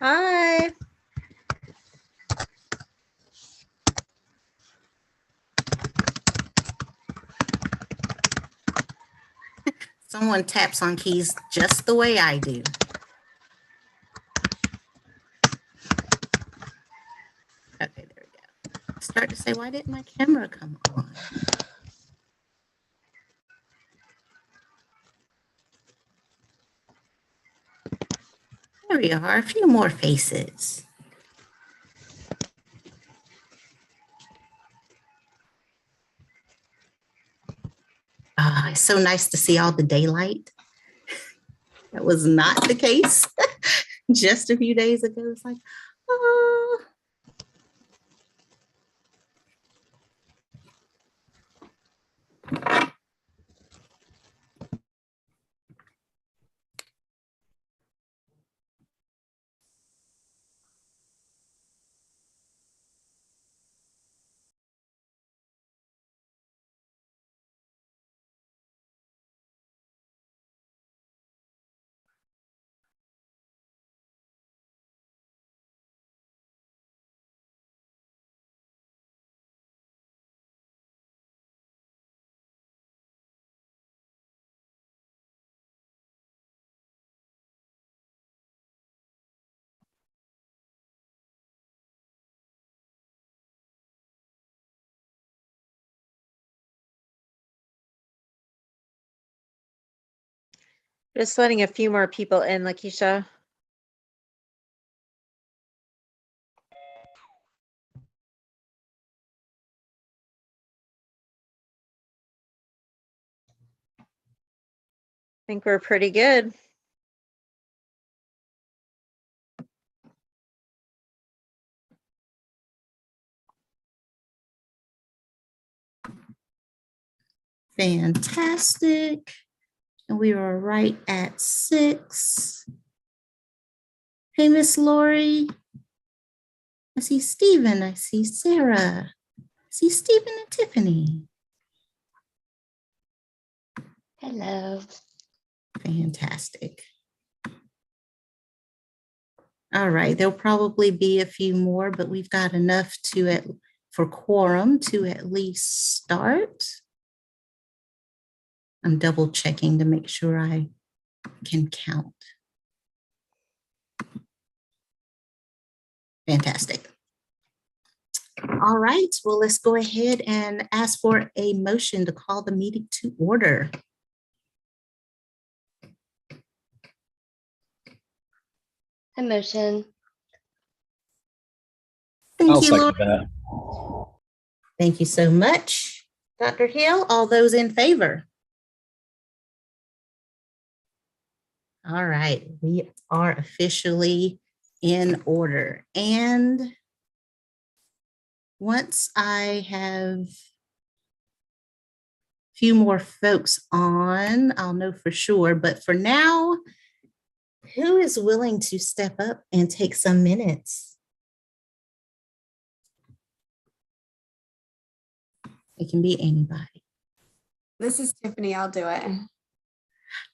Hi. Someone taps on keys just the way I do. Okay, there we go. Start to say, why didn't my camera come on? There we are, a few more faces. It's so nice to see all the daylight. That was not the case just a few days ago. It's like, oh. Just letting a few more people in, Lakeisha. I think we're pretty good. Fantastic. And we are right at 6. Hey, Miss Lori. I see Stephen. I see Sarah. I see Stephen and Tiffany. Hello. Fantastic. All right, there'll probably be a few more, but we've got enough for quorum to at least start. I'm double checking to make sure I can count. Fantastic. All right, well, let's go ahead and ask for a motion to call the meeting to order. A motion. Thank you, Laura. Thank you so much. Dr. Hill, all those in favor? All right, we are officially in order. And once I have a few more folks on, I'll know for sure. But for now, who is willing to step up and take some minutes? It can be anybody. This is Tiffany. I'll do it.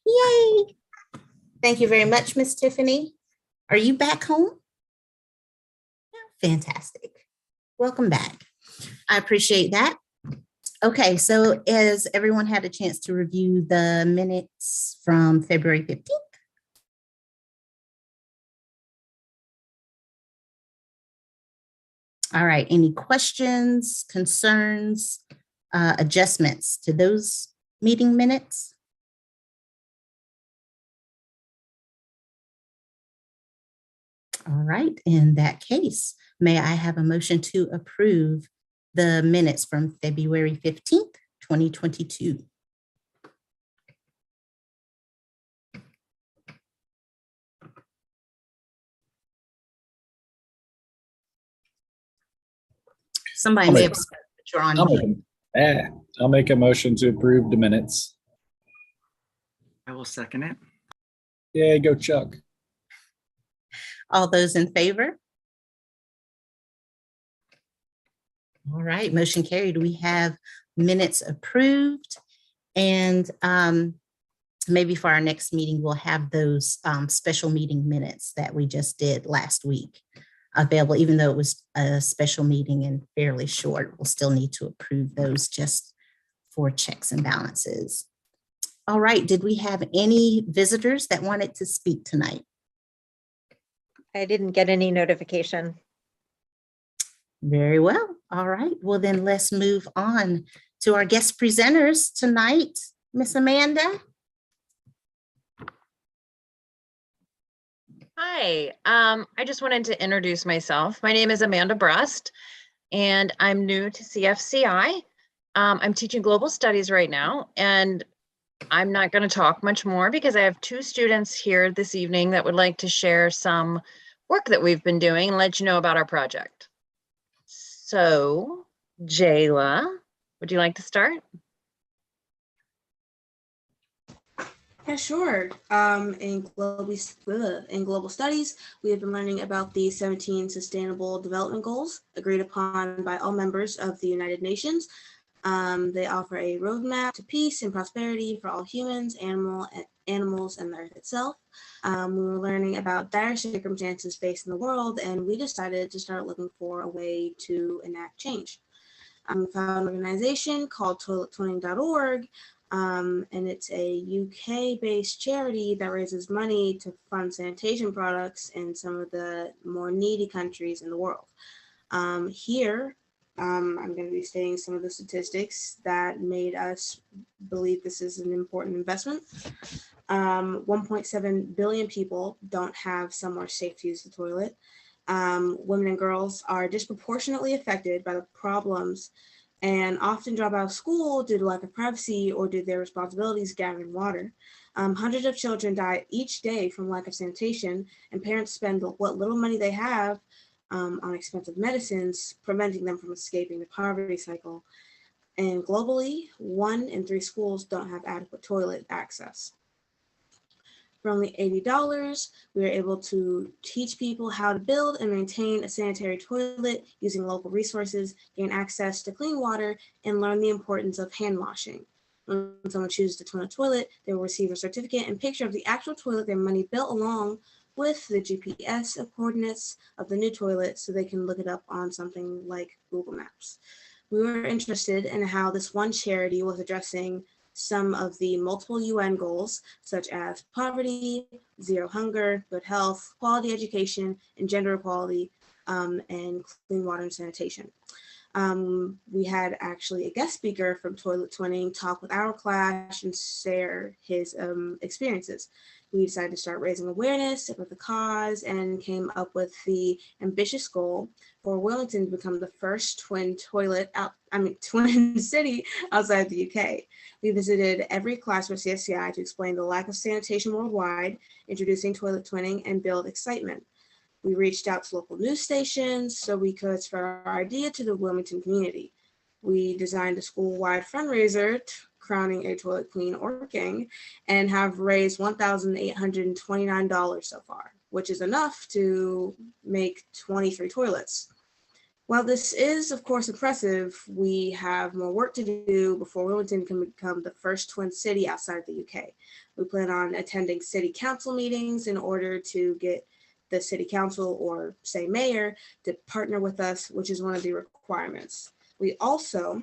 Yay. Thank you very much, Miss Tiffany. Are you back home? Fantastic. Welcome back. I appreciate that. Okay, so has everyone had a chance to review the minutes from February 15th? All right, any questions, concerns, adjustments to those meeting minutes? All right, in that case, may I have a motion to approve the minutes from February 15th, 2022? Somebody may have said that you're on mute. I'll make a motion to approve the minutes. I will second it. Yay, go Chuck. All those in favor? All right, motion carried. We have minutes approved. And maybe for our next meeting, we'll have those special meeting minutes that we just did last week available, even though it was a special meeting and fairly short. We'll still need to approve those just for checks and balances. All right, did we have any visitors that wanted to speak tonight? I didn't get any notification. Very well. All right, well then let's move on to our guest presenters tonight. Miss Amanda. Hi, I just wanted to introduce myself. My name is Amanda Brust, and I'm new to CFCI. I'm teaching global studies right now, and I'm not going to talk much more because I have two students here this evening that would like to share some work that we've been doing and let you know about our project. So, Jayla, would you like to start? Yeah, sure. In global studies, we have been learning about the 17 Sustainable Development Goals agreed upon by all members of the United Nations. They offer a roadmap to peace and prosperity for all humans, animals, and the earth itself. We were learning about dire circumstances facing the world, and we decided to start looking for a way to enact change. We found an organization called toilettwinning.org, and it's a UK-based charity that raises money to fund sanitation products in some of the more needy countries in the world. Here, I'm going to be stating some of the statistics that made us believe this is an important investment. 1.7 billion people don't have somewhere safe to use the toilet. Women and girls are disproportionately affected by the problems and often drop out of school due to lack of privacy or due to their responsibilities gathering water. Hundreds of children die each day from lack of sanitation, and parents spend what little money they have on expensive medicines, preventing them from escaping the poverty cycle. And globally, 1 in 3 schools don't have adequate toilet access. For only $80, we were able to teach people how to build and maintain a sanitary toilet using local resources, gain access to clean water, and learn the importance of hand washing. When someone chooses to turn a toilet, they will receive a certificate and picture of the actual toilet their money built, along with the GPS coordinates of the new toilet so they can look it up on something like Google Maps. We were interested in how this one charity was addressing some of the multiple UN goals, such as poverty, zero hunger, good health, quality education, and gender equality, and clean water and sanitation. We had actually a guest speaker from Toilet Twinning talk with our class and share his experiences. We decided to start raising awareness about the cause and came up with the ambitious goal for Wellington to become the first twin city outside the UK. We visited every class for CFCI to explain the lack of sanitation worldwide, introducing toilet twinning, and build excitement. We reached out to local news stations so we could spread our idea to the Wilmington community. We designed a school-wide fundraiser crowning a toilet queen or king, and have raised $1,829 so far, which is enough to make 23 toilets. While this is, of course, impressive, we have more work to do before Wilmington can become the first twin city outside the UK. We plan on attending city council meetings in order to get the city council, or say mayor, to partner with us, which is one of the requirements. We also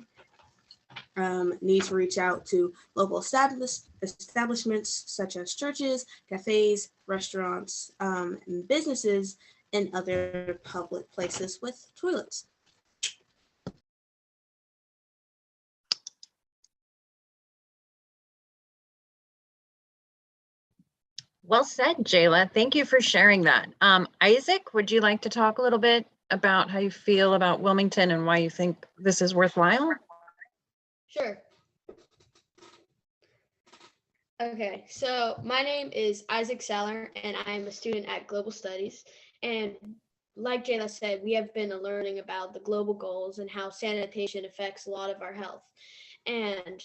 need to reach out to local establishments such as churches, cafes, restaurants, and businesses and other public places with toilets. Well said, Jayla. Thank you for sharing that. Isaac, would you like to talk a little bit about how you feel about Wilmington and why you think this is worthwhile? Sure. Okay, so my name is Isaac Saller, and I am a student at Global Studies. And like Jayla said, we have been learning about the global goals and how sanitation affects a lot of our health. And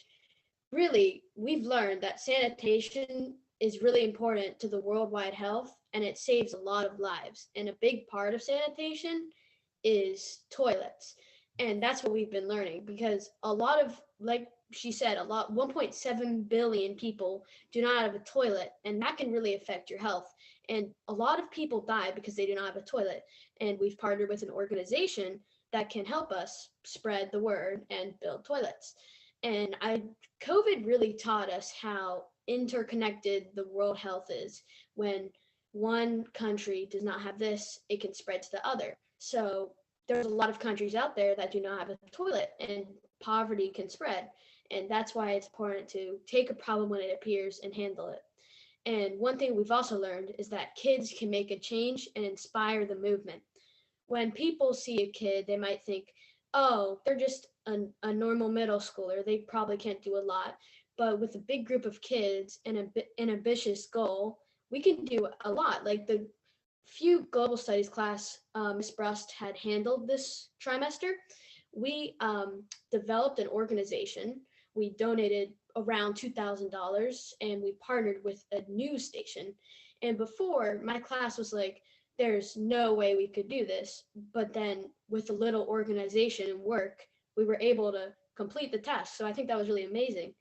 really, we've learned that sanitation is really important to the worldwide health, and it saves a lot of lives. And a big part of sanitation is toilets. And that's what we've been learning, because a lot of, like she said, 1.7 billion people do not have a toilet, and that can really affect your health. And a lot of people die because they do not have a toilet. And we've partnered with an organization that can help us spread the word and build toilets. And COVID really taught us how interconnected the world health is. When one country does not have this, it can spread to the other. So there's a lot of countries out there that do not have a toilet, and poverty can spread. And that's why it's important to take a problem when it appears and handle it. And one thing we've also learned is that kids can make a change and inspire the movement. When people see a kid, they might think, oh, they're just a normal middle schooler. They probably can't do a lot. But with a big group of kids and an ambitious goal, we can do a lot. Like the few global studies class Ms. Brust had handled this trimester, we developed an organization. We donated around $2,000 and we partnered with a news station. And before, my class was like, there's no way we could do this. But then with a little organization and work, we were able to complete the task. So I think that was really amazing.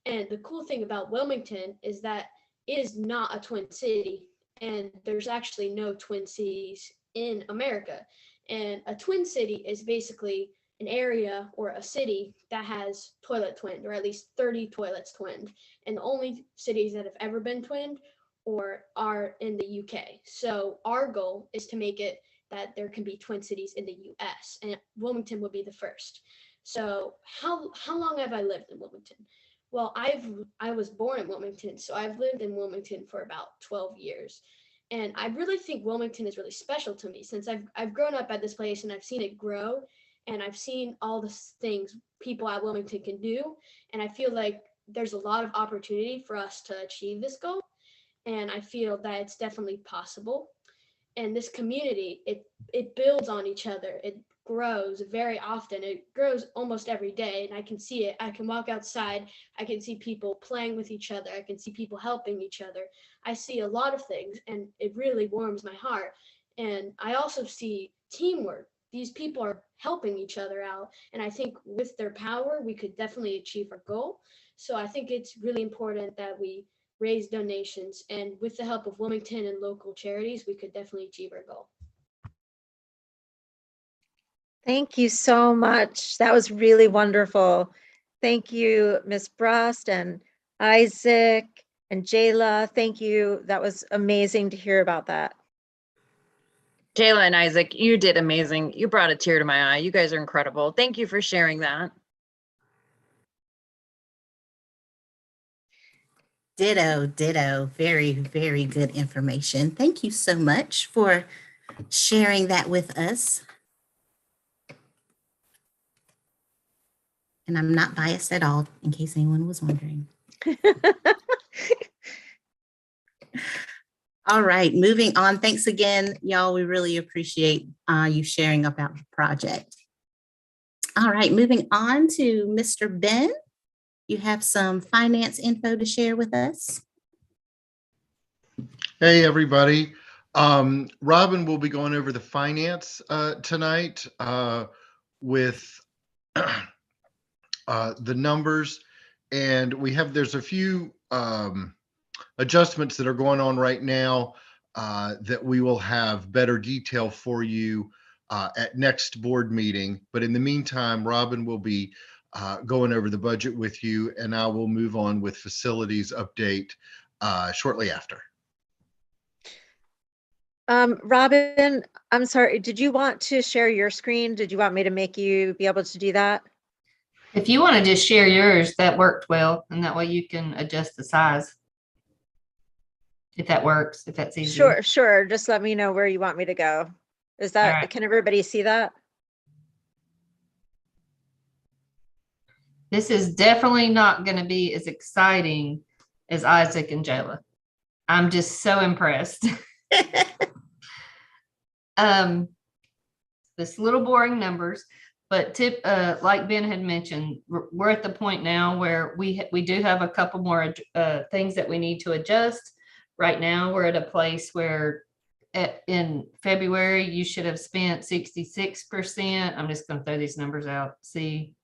And the cool thing about Wilmington is that it is not a twin city, and there's actually no twin cities in America. And a twin city is basically an area or a city that has toilet twinned, or at least 30 toilets twinned. And the only cities that have ever been twinned or are in the UK. So our goal is to make it that there can be twin cities in the US, and Wilmington would be the first. So how long have I lived in Wilmington? Well, I was born in Wilmington, so I've lived in Wilmington for about 12 years. And I really think Wilmington is really special to me, since I've grown up at this place and I've seen it grow, and I've seen all the things people at Wilmington can do. And I feel like there's a lot of opportunity for us to achieve this goal. And I feel that it's definitely possible. And this community, it builds on each other. It grows very often. It grows almost every day, and I can see it. I can walk outside. I can see people playing with each other. I can see people helping each other. I see a lot of things, and it really warms my heart. And I also see teamwork. These people are helping each other out, and I think with their power, we could definitely achieve our goal. So I think it's really important that we raise donations, and with the help of Wilmington and local charities, we could definitely achieve our goal. Thank you so much. That was really wonderful. Thank you, Ms. Brust and Isaac and Jayla. Thank you. That was amazing to hear about that. Jayla and Isaac, you did amazing. You brought a tear to my eye. You guys are incredible. Thank you for sharing that. Ditto, ditto. Very, very good information. Thank you so much for sharing that with us. And I'm not biased at all, in case anyone was wondering. All right, moving on. Thanks again, y'all. We really appreciate you sharing about the project. All right, moving on to Mr. Ben. You have some finance info to share with us. Hey, everybody. Robin will be going over the finance tonight with the numbers. And there's a few adjustments that are going on right now that we will have better detail for you at next board meeting. But in the meantime, Robin will be going over the budget with you, and I will move on with facilities update shortly after. Robin, I'm sorry, did you want to share your screen? Did you want me to make you be able to do that? If you want to just share yours, that worked well, and that way you can adjust the size. If that works, if that's easier. Sure. Just let me know where you want me to go. Is that, right. Can everybody see that? This is definitely not going to be as exciting as Isaac and Jayla. I'm just so impressed. This little boring numbers, but like Ben had mentioned, we're at the point now where we do have a couple more things that we need to adjust. Right now, we're at a place where in February, you should have spent 66%. I'm just going to throw these numbers out. See,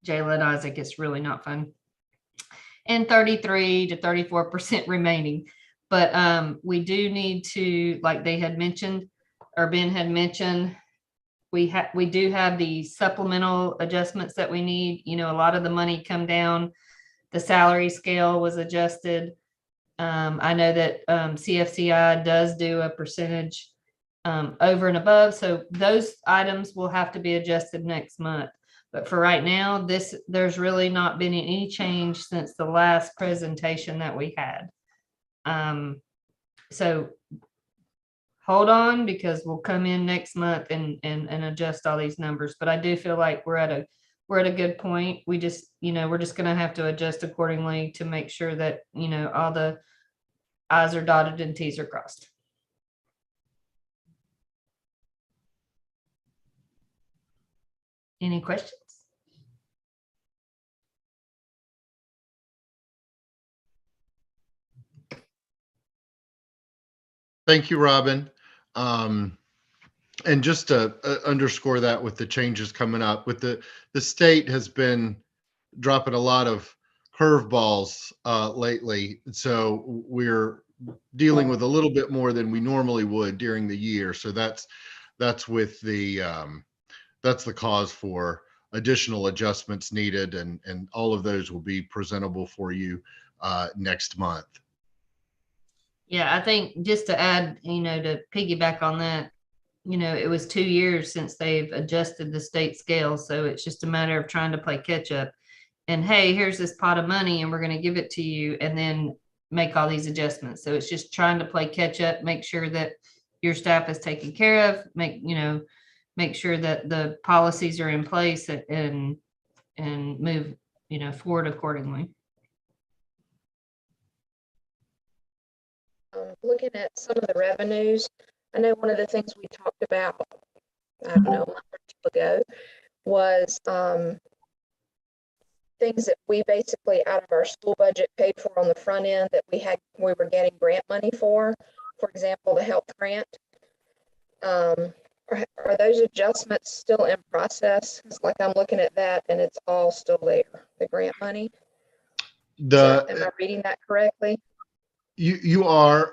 Jayla and Isaac, it's really not fun. And 33 to 34% remaining. But we do need to, like they had mentioned, or Ben had mentioned, we do have the supplemental adjustments that we need. You know, a lot of the money come down. The salary scale was adjusted. I know that CFCI does do a percentage over and above. So those items will have to be adjusted next month. But for right now, there's really not been any change since the last presentation that we had. So hold on, because we'll come in next month and adjust all these numbers. But I do feel like we're at a good point. We just, we're just going to have to adjust accordingly to make sure that, all the I's are dotted and T's are crossed. Any questions? Thank you, Robin. And just to underscore that with the changes coming up, with the state has been dropping a lot of curveballs lately. So we're dealing with a little bit more than we normally would during the year. So that's with that's the cause for additional adjustments needed, and all of those will be presentable for you next month. Yeah, I think just to add, to piggyback on that, it was 2 years since they've adjusted the state scale. So it's just a matter of trying to play catch up. And hey, here's this pot of money and we're going to give it to you, and then make all these adjustments. So it's just trying to play catch up, make sure that your staff is taken care of, make sure that the policies are in place and move, forward accordingly. Looking at some of the revenues, I know one of the things we talked about, I don't know, a month or two ago, was things that we basically out of our school budget paid for on the front end that we were getting grant money for example, the health grant. Are those adjustments still in process? It's like I'm looking at that and it's all still there, the grant money. Am I reading that correctly? You are,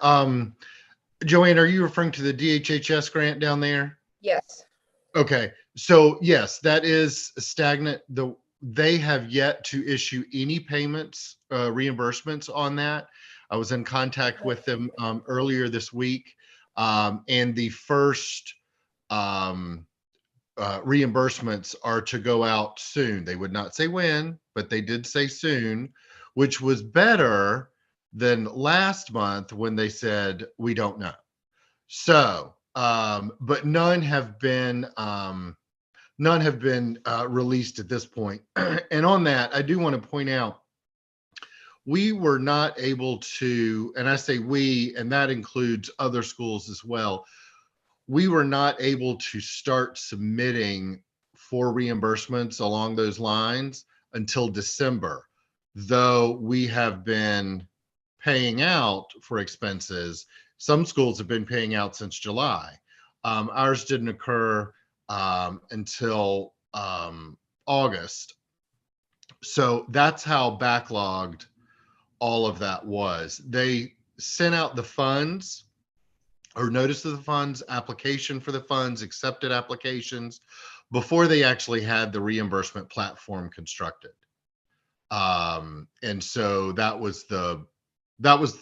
Joanne, are you referring to the DHHS grant down there? Yes. Okay, so yes, that is stagnant. They have yet to issue any payments, reimbursements on that. I was in contact with them earlier this week, and the first reimbursements are to go out soon. They would not say when, but they did say soon, which was better than last month when they said we don't know. So, but none have been released at this point. And on that, I do want to point out, we were not able to, and I say we, and that includes other schools as well, we were not able to start submitting for reimbursements along those lines until December, though we have been paying out for expenses. Some schools have been paying out since July. Ours didn't occur until August. So that's how backlogged all of that was. They sent out the funds, or notice of the funds, application for the funds, accepted applications, before they actually had the reimbursement platform constructed. And so that was the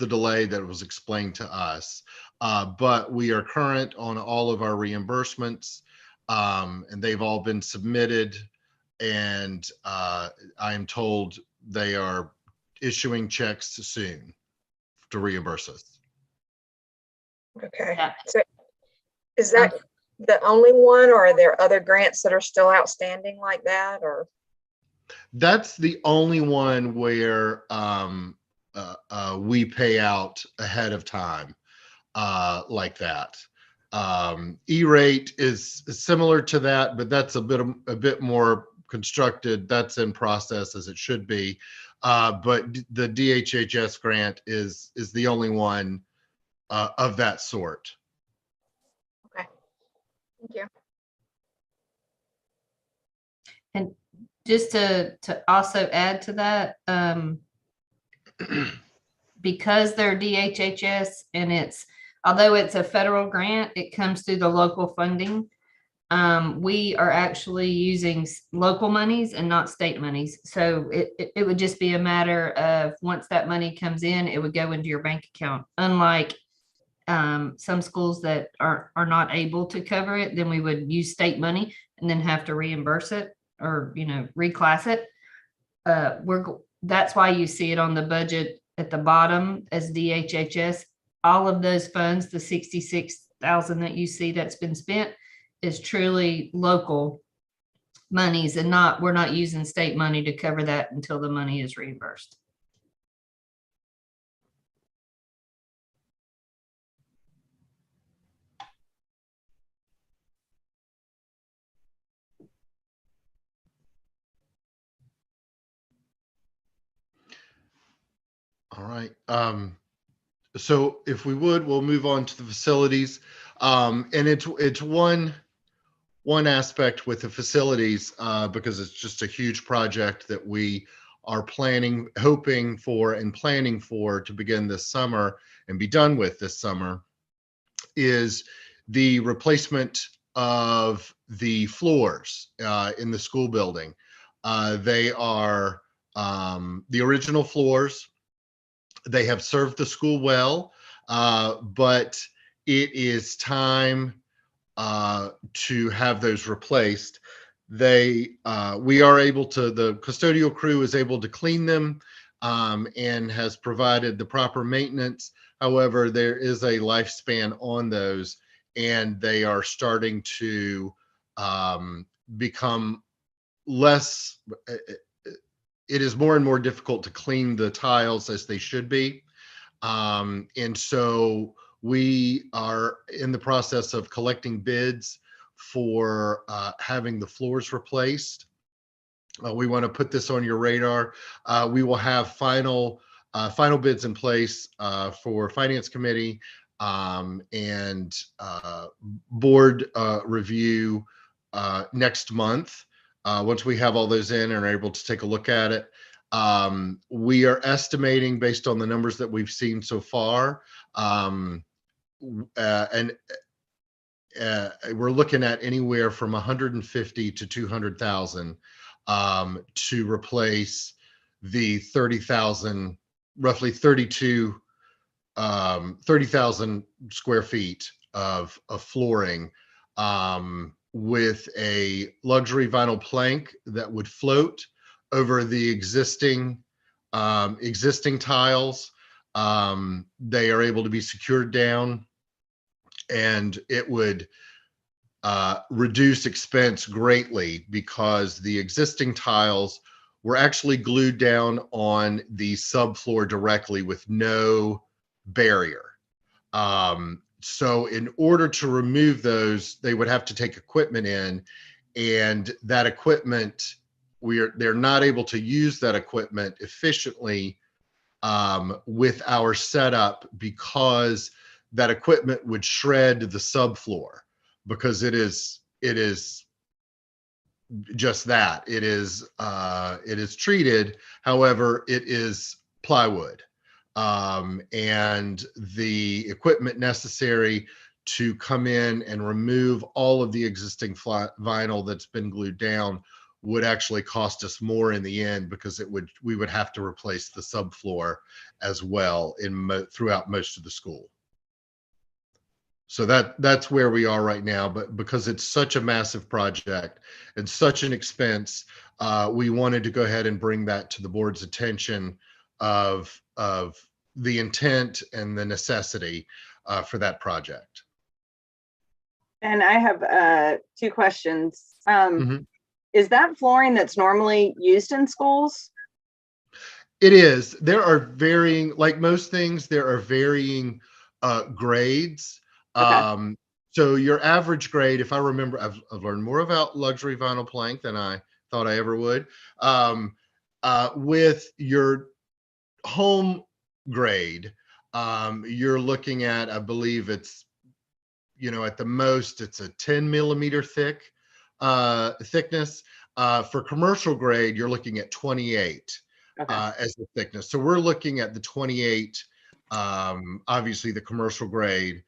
delay that was explained to us. But we are current on all of our reimbursements, and they've all been submitted. And I am told they are issuing checks soon to reimburse us. Okay. Yeah. So is that the only one, or are there other grants that are still outstanding like that, or? That's the only one where we pay out ahead of time like that. E-rate is similar to that, but that's a bit more constructed. That's in process, as it should be. But the DHHS grant is the only one of that sort. Okay. Thank you. And Just to also add to that, because they're DHHS and although it's a federal grant, it comes through the local funding. We are actually using local monies and not state monies. So it would just be a matter of once that money comes in, it would go into your bank account. Unlike some schools that are not able to cover it, then we would use state money and then have to reimburse it or, reclass it. That's why you see it on the budget at the bottom as DHHS. All of those funds, the 66,000 that you see that's been spent, is truly local monies, and we're not using state money to cover that until the money is reimbursed. All right. So if we would, we'll move on to the facilities. And it's one aspect with the facilities because it's just a huge project that we are hoping for and planning for to begin this summer and be done with this summer, is the replacement of the floors in the school building. They are the original floors. They have served the school well, but it is time to have those replaced. We are able to, the custodial crew is able to clean them and has provided the proper maintenance. However, there is a lifespan on those, and they are starting to become less. It is more and more difficult to clean the tiles as they should be. And so we are in the process of collecting bids for having the floors replaced. We want to put this on your radar. We will have final bids in place for Finance Committee and board review next month. Once we have all those in and are able to take a look at it. We are estimating, based on the numbers that we've seen so far, and we're looking at anywhere from 150 to 200,000 to replace the 30,000, roughly 30,000 square feet of flooring with a luxury vinyl plank that would float over the existing tiles. They are able to be secured down, and it would reduce expense greatly because the existing tiles were actually glued down on the subfloor directly with no barrier. So in order to remove those, they would have to take equipment in, and that equipment, they're not able to use that equipment efficiently with our setup, because that equipment would shred the subfloor, because it is just that. It is treated, however, it is plywood. And the equipment necessary to come in and remove all of the existing vinyl that's been glued down would actually cost us more in the end, because we would have to replace the subfloor as well throughout most of the school. So that's where we are right now. But because it's such a massive project and such an expense, we wanted to go ahead and bring that to the board's attention of the intent and the necessity for that project. And I have 2 questions. Mhm. Is that flooring that's normally used in schools? It is. There are varying, like most things, there are varying grades. Okay. So your average grade, if I remember, I've learned more about luxury vinyl plank than I thought I ever would. With your home grade, you're looking at, I believe it's, at the most, it's a 10 millimeter thickness. For commercial grade, you're looking at 28 Okay. as the thickness. So we're looking at the 28, obviously the commercial grade,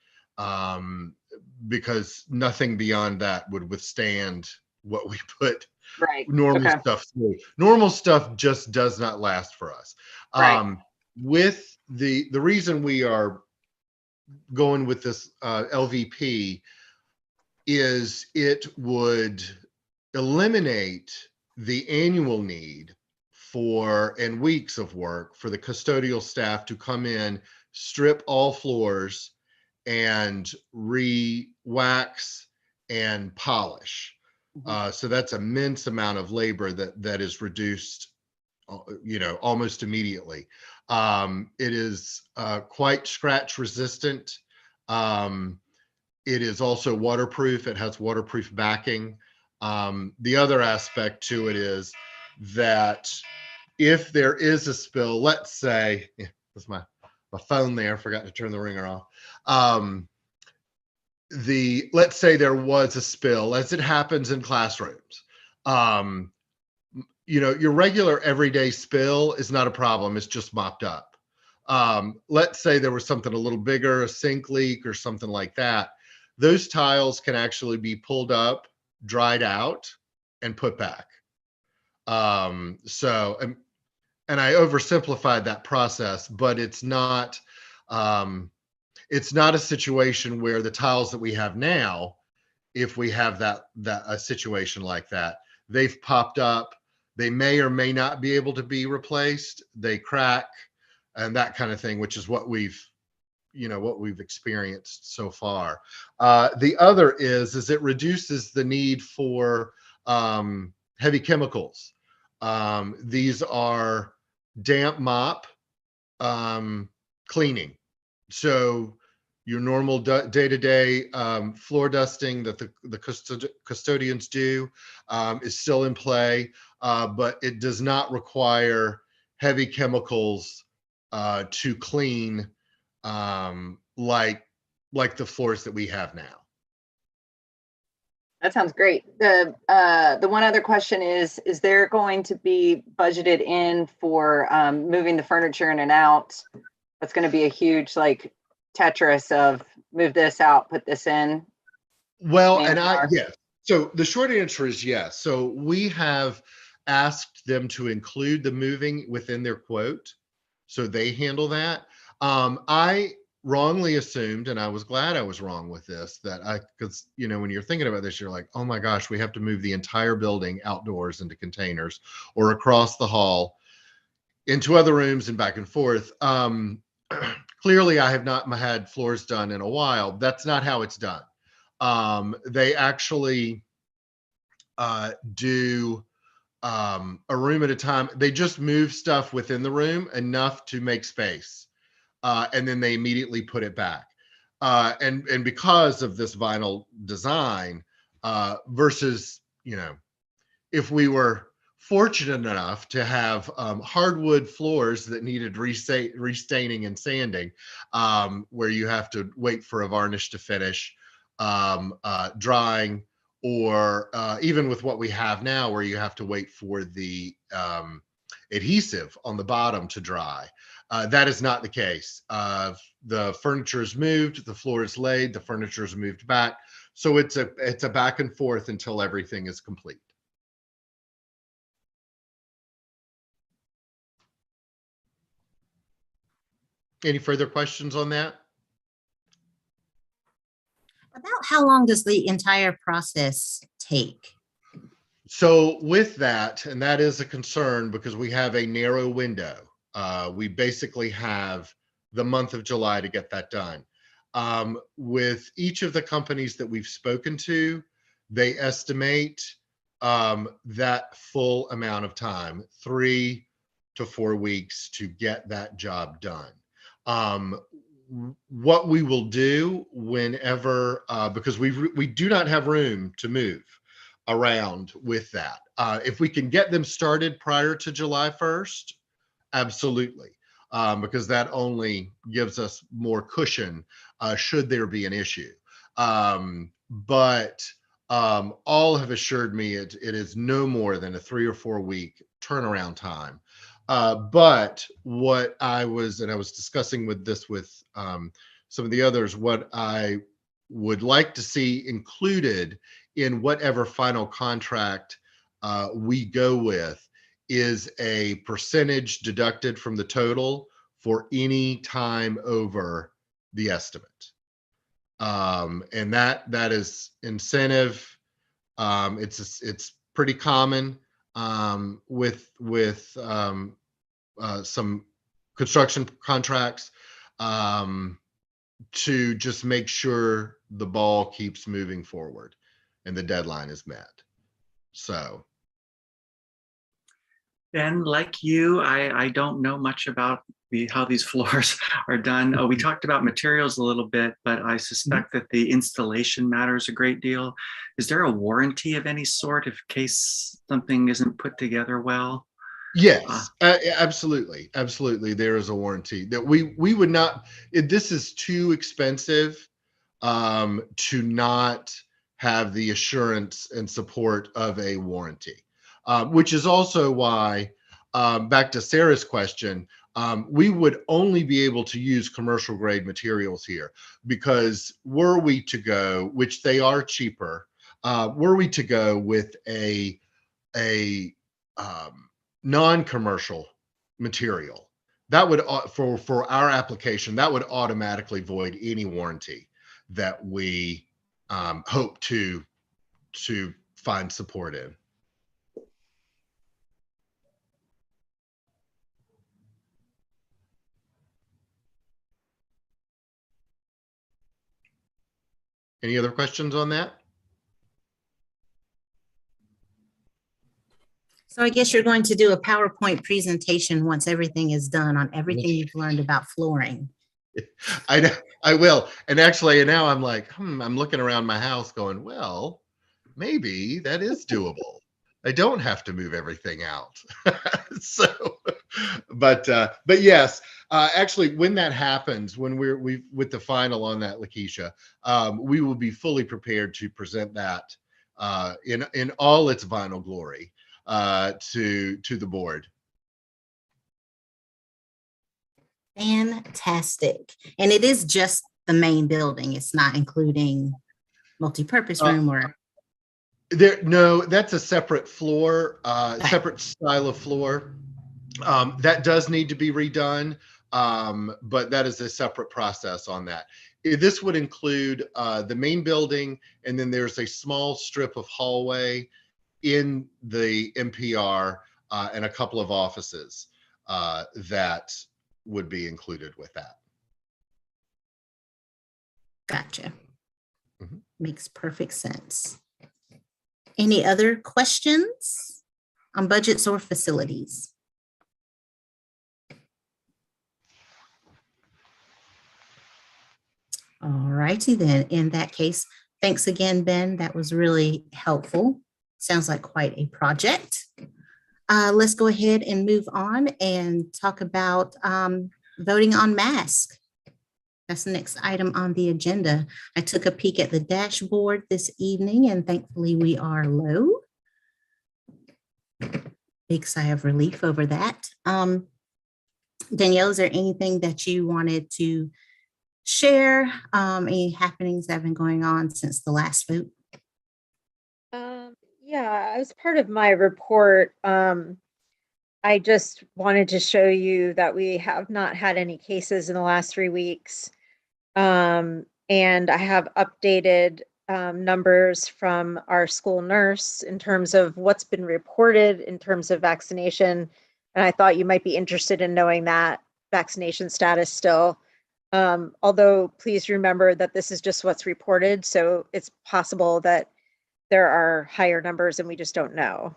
because nothing beyond that would withstand what we put Right. normal Okay. stuff through. Normal stuff just does not last for us. Right. With the reason we are going with this LVP is it would eliminate the annual need for and weeks of work for the custodial staff to come in, strip all floors, and re-wax and polish. So that's immense amount of labor that is reduced, almost immediately. It is quite scratch resistant. It is also waterproof. It has waterproof backing. The other aspect to it is that if there is a spill, let's say, that's my phone there, forgot to turn the ringer off. Let's say there was a spill, as it happens in classrooms. Your regular everyday spill is not a problem. It's just mopped up. Let's say there was something a little bigger, a sink leak or something like that. Those tiles can actually be pulled up, dried out, and put back. And I oversimplified that process, but it's not a situation where the tiles that we have now, if we have a situation like that, they've popped up. They may or may not be able to be replaced. They crack and that kind of thing, which is what we've experienced so far. The other is it reduces the need for heavy chemicals. These are damp mop cleaning. So your normal day-to-day floor dusting that the custodians do is still in play, but it does not require heavy chemicals to clean like the floors that we have now. That sounds great. The one other question is there going to be budgeted in for moving the furniture in and out? That's going to be a huge Tetris of move this out, put this in. Well, yes. So the short answer is yes. So we have asked them to include the moving within their quote. So they handle that. I wrongly assumed, and I was glad I was wrong with this, because when you're thinking about this, you're like, oh my gosh, we have to move the entire building outdoors into containers or across the hall into other rooms and back and forth. Clearly, I have not had floors done in a while. That's not how it's done. They actually do a room at a time. They just move stuff within the room enough to make space. And then they immediately put it back. And because of this vinyl design, versus, if we were fortunate enough to have hardwood floors that needed restaining and sanding, where you have to wait for a varnish to finish, drying, or even with what we have now, where you have to wait for the adhesive on the bottom to dry. That is not the case. The furniture is moved, the floor is laid, the furniture is moved back. So it's a back and forth until everything is complete. Any further questions on that? About how long does the entire process take? So with that, and that is a concern because we have a narrow window. We basically have the month of July to get that done. With each of the companies that we've spoken to, they estimate that full amount of time, 3 to 4 weeks to get that job done. What we will do whenever, because we do not have room to move around with that. If we can get them started prior to July 1st, absolutely, because that only gives us more cushion should there be an issue. But all have assured me it is no more than a 3 or 4 week turnaround time. But what I was discussing with some of the others, what I would like to see included in whatever final contract we go with is a percentage deducted from the total for any time over the estimate. And that is incentive. It's pretty common with some construction contracts to just make sure the ball keeps moving forward and the deadline is met. So. Ben, like you, I don't know much about how these floors are done. We talked about materials a little bit, but I suspect that the installation matters a great deal. Is there a warranty of any sort in case something isn't put together well? Yes, absolutely. Absolutely. There is a warranty that we would not, this is too expensive to not have the assurance and support of a warranty, which is also why, back to Sarah's question, we would only be able to use commercial grade materials here, because were we to go, which they are cheaper, were we to go with a non-commercial material, that would for our application, that would automatically void any warranty that we hope to find support in. Any other questions on that? So I guess you're going to do a PowerPoint presentation once everything is done on everything you've learned about flooring. I will. And actually now I'm like, I'm looking around my house going, well, maybe that is doable. I don't have to move everything out. So, but yes, actually, when that happens, when we with the final on that, Lakeisha, we will be fully prepared to present that in all its vinyl glory to the board. Fantastic. And it is just the main building. It's not including multi-purpose room or. No, that's a separate floor, separate style of floor. That does need to be redone, but that is a separate process on that. This would include the main building, and then there's a small strip of hallway in the MPR and a couple of offices that would be included with that. Gotcha. Makes perfect sense. Any other questions on budgets or facilities? All righty then. In that case, thanks again, Ben. That was really helpful. Sounds like quite a project. Let's go ahead and move on and talk about voting on masks. That's the next item on the agenda. I took a peek at the dashboard this evening, and thankfully we are low. Big sigh of relief over that. Danielle, is there anything that you wanted to share? Any happenings that have been going on since the last vote? Yeah, as part of my report, I just wanted to show you that we have not had any cases in the last 3 weeks. And I have updated numbers from our school nurse in terms of what's been reported in terms of vaccination. And I thought you might be interested in knowing that vaccination status still. Although please remember that this is just what's reported. So it's possible that there are higher numbers and we just don't know.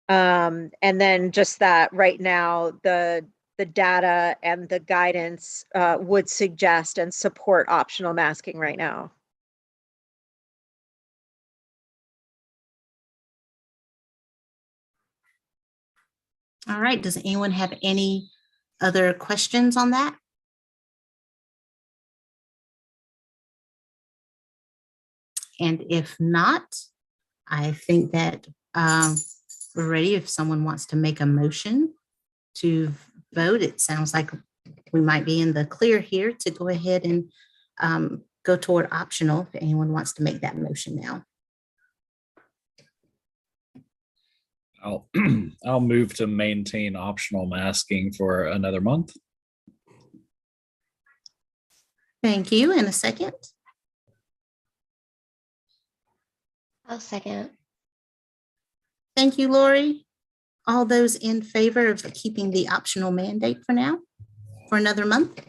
And then just that right now, the data and the guidance would suggest and support optional masking right now. All right, does anyone have any other questions on that? And if not, I think that we're ready. If someone wants to make a motion to vote, it sounds like we might be in the clear here to go ahead and go toward optional if anyone wants to make that motion now. I'll move to maintain optional masking for another month. Thank you. And a second? I'll second. Thank you, Lori. All those in favor of keeping the optional mandate for now, for another month?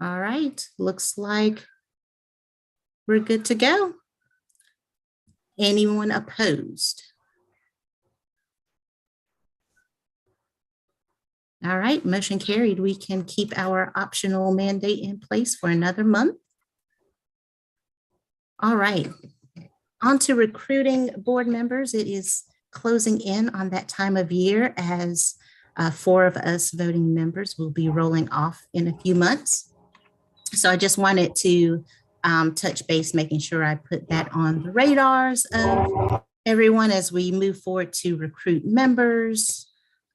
All right, looks like we're good to go. Anyone opposed? All right, motion carried. We can keep our optional mandate in place for another month. All right, on to recruiting board members. It is closing in on that time of year as 4 of us voting members will be rolling off in a few months. So I just wanted to touch base, making sure I put that on the radars of everyone as we move forward to recruit members.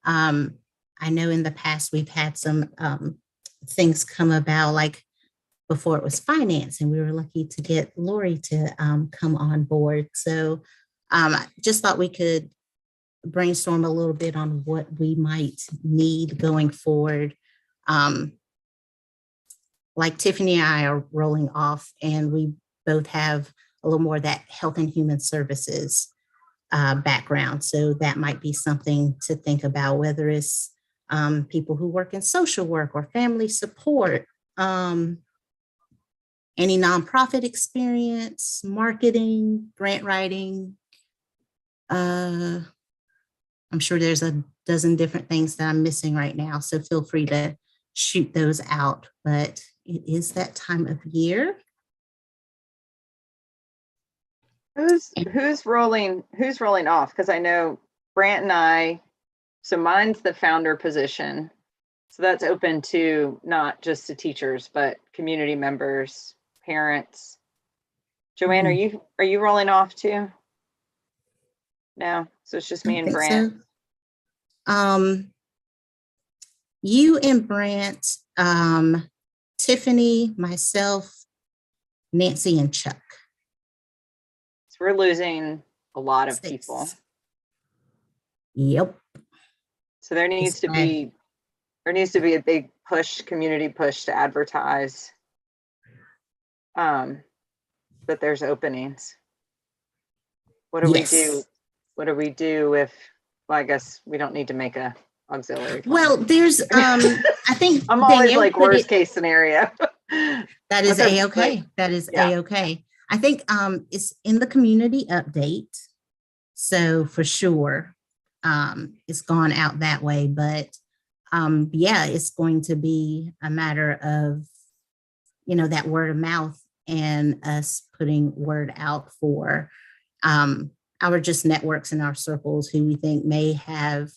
I know in the past we've had some things come about, like before it was finance, and we were lucky to get Lori to come on board. So I just thought we could brainstorm a little bit on what we might need going forward. Like Tiffany and I are rolling off, and we both have a little more of that health and human services background. So that might be something to think about, whether it's people who work in social work or family support, any nonprofit experience, marketing, grant writing. I'm sure there's a dozen different things that I'm missing right now, so feel free to shoot those out, but it is that time of year. Who's rolling off? Because I know Brant and I, so mine's the founder position. So that's open to not just to teachers, but community members, parents. Joanne, are you rolling off too? No, so it's just me and Brant. So. You and Brant, Tiffany, myself, Nancy, and Chuck. So we're losing a lot of people. Yep. So there needs to be a big push, community push to advertise that there's openings. What do we do? What do we do if, well, I guess we don't need to make a auxiliary fund. Well, there's I think I'm always Danielle like worst case scenario. That is a-okay. That is a-okay. I think it's in the community update. So for sure, it's gone out that way. But yeah, it's going to be a matter of, that word of mouth and us putting word out for our just networks in our circles who we think may have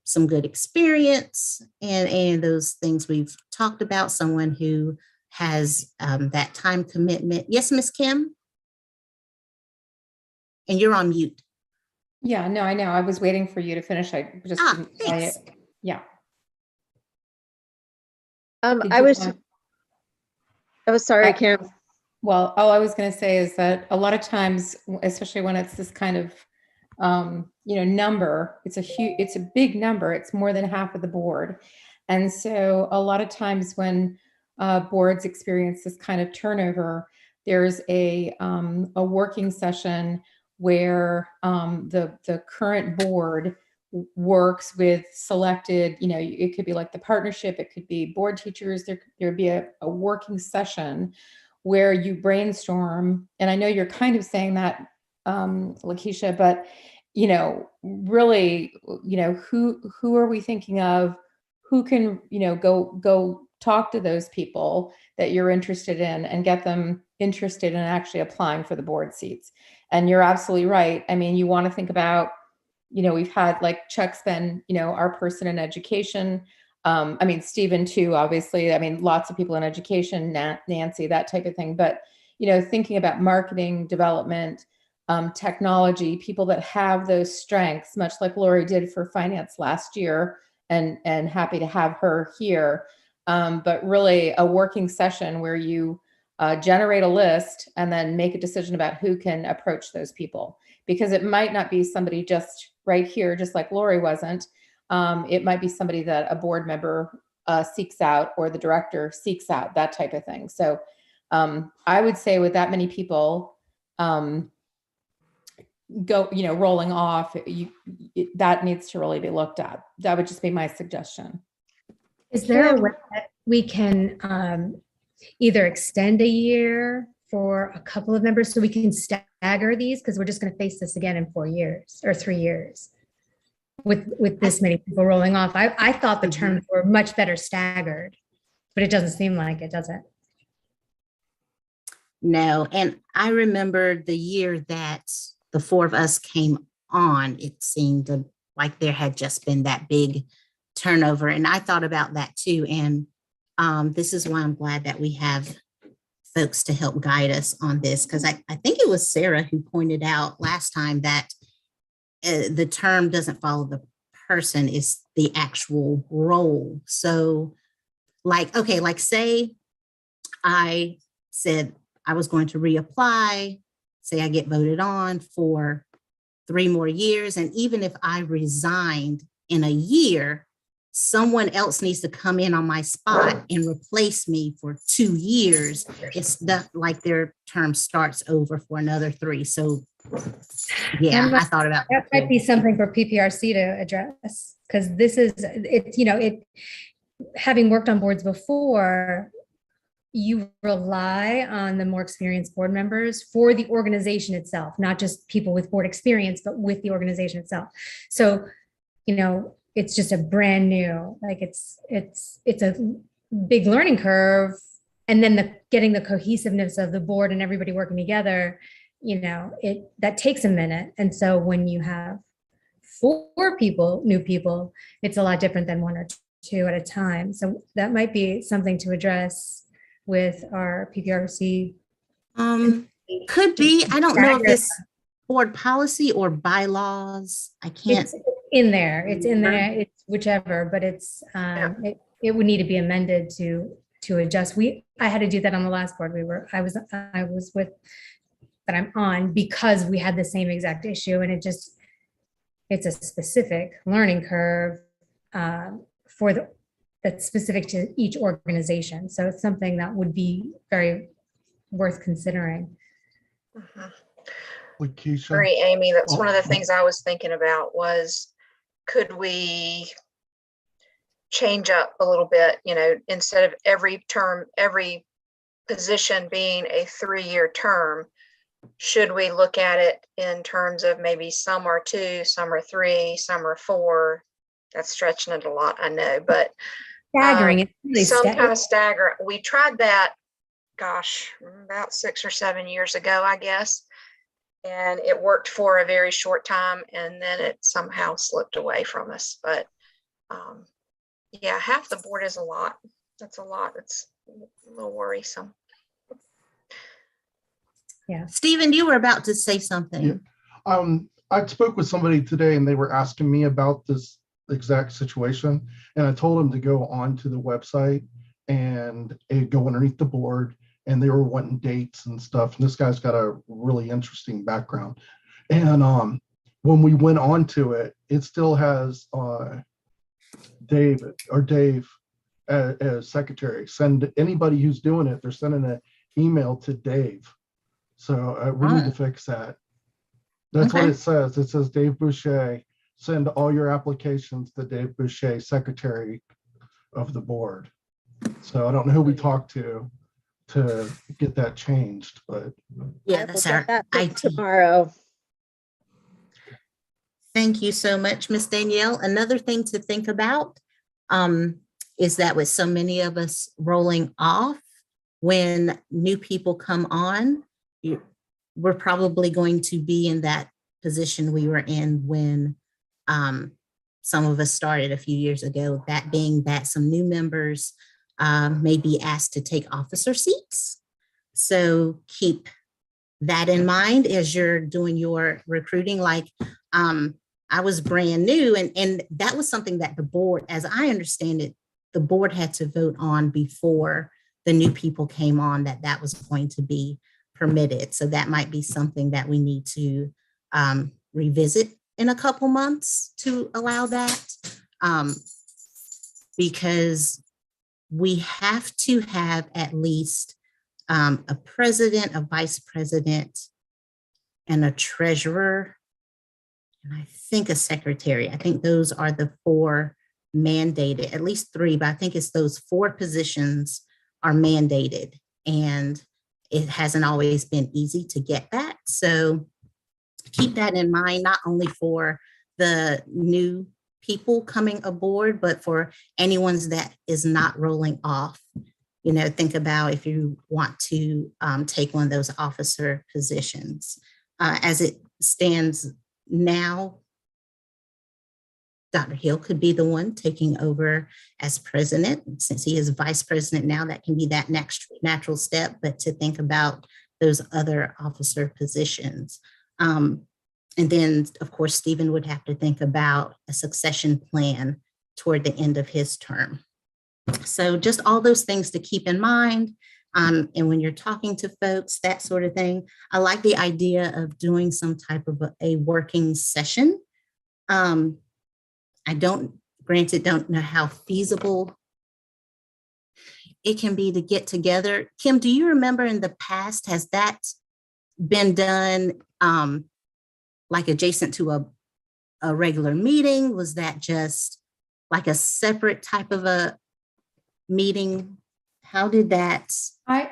some good experience and those things we've talked about, someone who has that time commitment. Yes, Miss Kim? And you're on mute. Yeah, no, I know. I was waiting for you to finish. I just didn't say it. Yeah. I was sorry, Kim. Well, all I was going to say is that a lot of times, especially when it's this kind of number, it's a big number. It's more than half of the board. And so a lot of times when boards experience this kind of turnover, there's a working session where the current board works with selected, it could be like the partnership, it could be board teachers, there'd be a working session where you brainstorm. And I know you're kind of saying that, Lakeisha, but really, who are we thinking of? Who can, go talk to those people that you're interested in and get them interested in actually applying for the board seats. And you're absolutely right. I mean, you want to think about, we've had, like Chuck's been, our person in education. I mean, Stephen too, obviously, I mean, lots of people in education, Nancy, that type of thing. But, you know, thinking about marketing, development, technology, people that have those strengths, much like Lori did for finance last year, and happy to have her here. But really a working session where you generate a list and then make a decision about who can approach those people, because it might not be somebody just right here, just like Lori wasn't. It might be somebody that a board member seeks out, or the director seeks out, that type of thing. So I would say with that many people rolling off, that needs to really be looked at. That would just be my suggestion. Is there a way that we can either extend a year for a couple of members so we can stagger these? Because we're just going to face this again in 4 years or 3 years with this many people rolling off. I thought the terms were much better staggered, but it doesn't seem like it, does it? No, and I remember the year that the 4 of us came on, it seemed like there had just been that big turnover. And I thought about that too. And this is why I'm glad that we have folks to help guide us on this, because I think it was Sarah who pointed out last time that the term doesn't follow the person, it's the actual role. So like, okay, like say I said I was going to reapply, say I get voted on for 3 more years. And even if I resigned in a year, someone else needs to come in on my spot and replace me for 2 years. It's not like their term starts over for another 3. So yeah, I thought about that. Might be something for PPRC to address, because this is, having worked on boards before, you rely on the more experienced board members for the organization itself, not just people with board experience, but with the organization itself. So, it's just a brand new, like it's a big learning curve. And then getting the cohesiveness of the board and everybody working together, that takes a minute. And so when you have 4 new people, it's a lot different than 1 or 2 at a time. So that might be something to address with our PPRC. Could be. I don't know if it's board policy or bylaws. I can't. It's in there. It's whichever, but it's it would need to be amended to adjust. I had to do that on the last board I was with, that I'm on, because we had the same exact issue, and it's a specific learning curve that's specific to each organization. So it's something that would be very worth considering. Sorry, Amy, that's one of the things I was thinking about was, could we change up a little bit, instead of every position being a 3-year term, should we look at it in terms of maybe some are 2, some are 3, some are 4? That's stretching it a lot, I know, but staggering it. Really kind of stagger. We tried that, gosh, about 6 or 7 years ago, I guess. And it worked for a very short time, and then it somehow slipped away from us. But yeah, half the board is a lot. That's a lot. It's a little worrisome. Yeah. Stephen, you were about to say something. Yeah. I spoke with somebody today, and they were asking me about this exact situation. And I told them to go onto the website and go underneath the board. And they were wanting dates and stuff. And this guy's got a really interesting background. And when we went on to it, it still has Dave as secretary. Send anybody who's doing it, they're sending an email to Dave. So we need to fix that. That's what it says. It says Dave Boucher, send all your applications to Dave Boucher, secretary of the board. So I don't know who we talked to get that changed, but yeah, that's our IT tomorrow. Thank you so much, Miss Danielle. Another thing to think about is that with so many of us rolling off, when new people come on, we're probably going to be in that position we were in when some of us started a few years ago, that being that some new members may be asked to take officer seats. So keep that in mind as you're doing your recruiting. Like I was brand new, and that was something that the board, as I understand it, the board had to vote on before the new people came on, that was going to be permitted. So that might be something that we need to revisit in a couple months to allow that, because we have to have at least a president, a vice president, and a treasurer, and I think a secretary. I think those are the 4 mandated, at least 3, but I think it's those 4 positions are mandated, and it hasn't always been easy to get that. So keep that in mind, not only for the new people coming aboard, but for anyone that is not rolling off. You know, think about if you want to take one of those officer positions. As it stands now, Dr. Hill could be the one taking over as president. Since he is vice president now, that can be that next natural step, but to think about those other officer positions. And then, of course, Stephen would have to think about a succession plan toward the end of his term. So just all those things to keep in mind. And when you're talking to folks, that sort of thing. I like the idea of doing some type of a working session. I don't know how feasible it can be to get together. Kim, do you remember in the past, has that been done like adjacent to a regular meeting? Was that just like a separate type of a meeting? How did that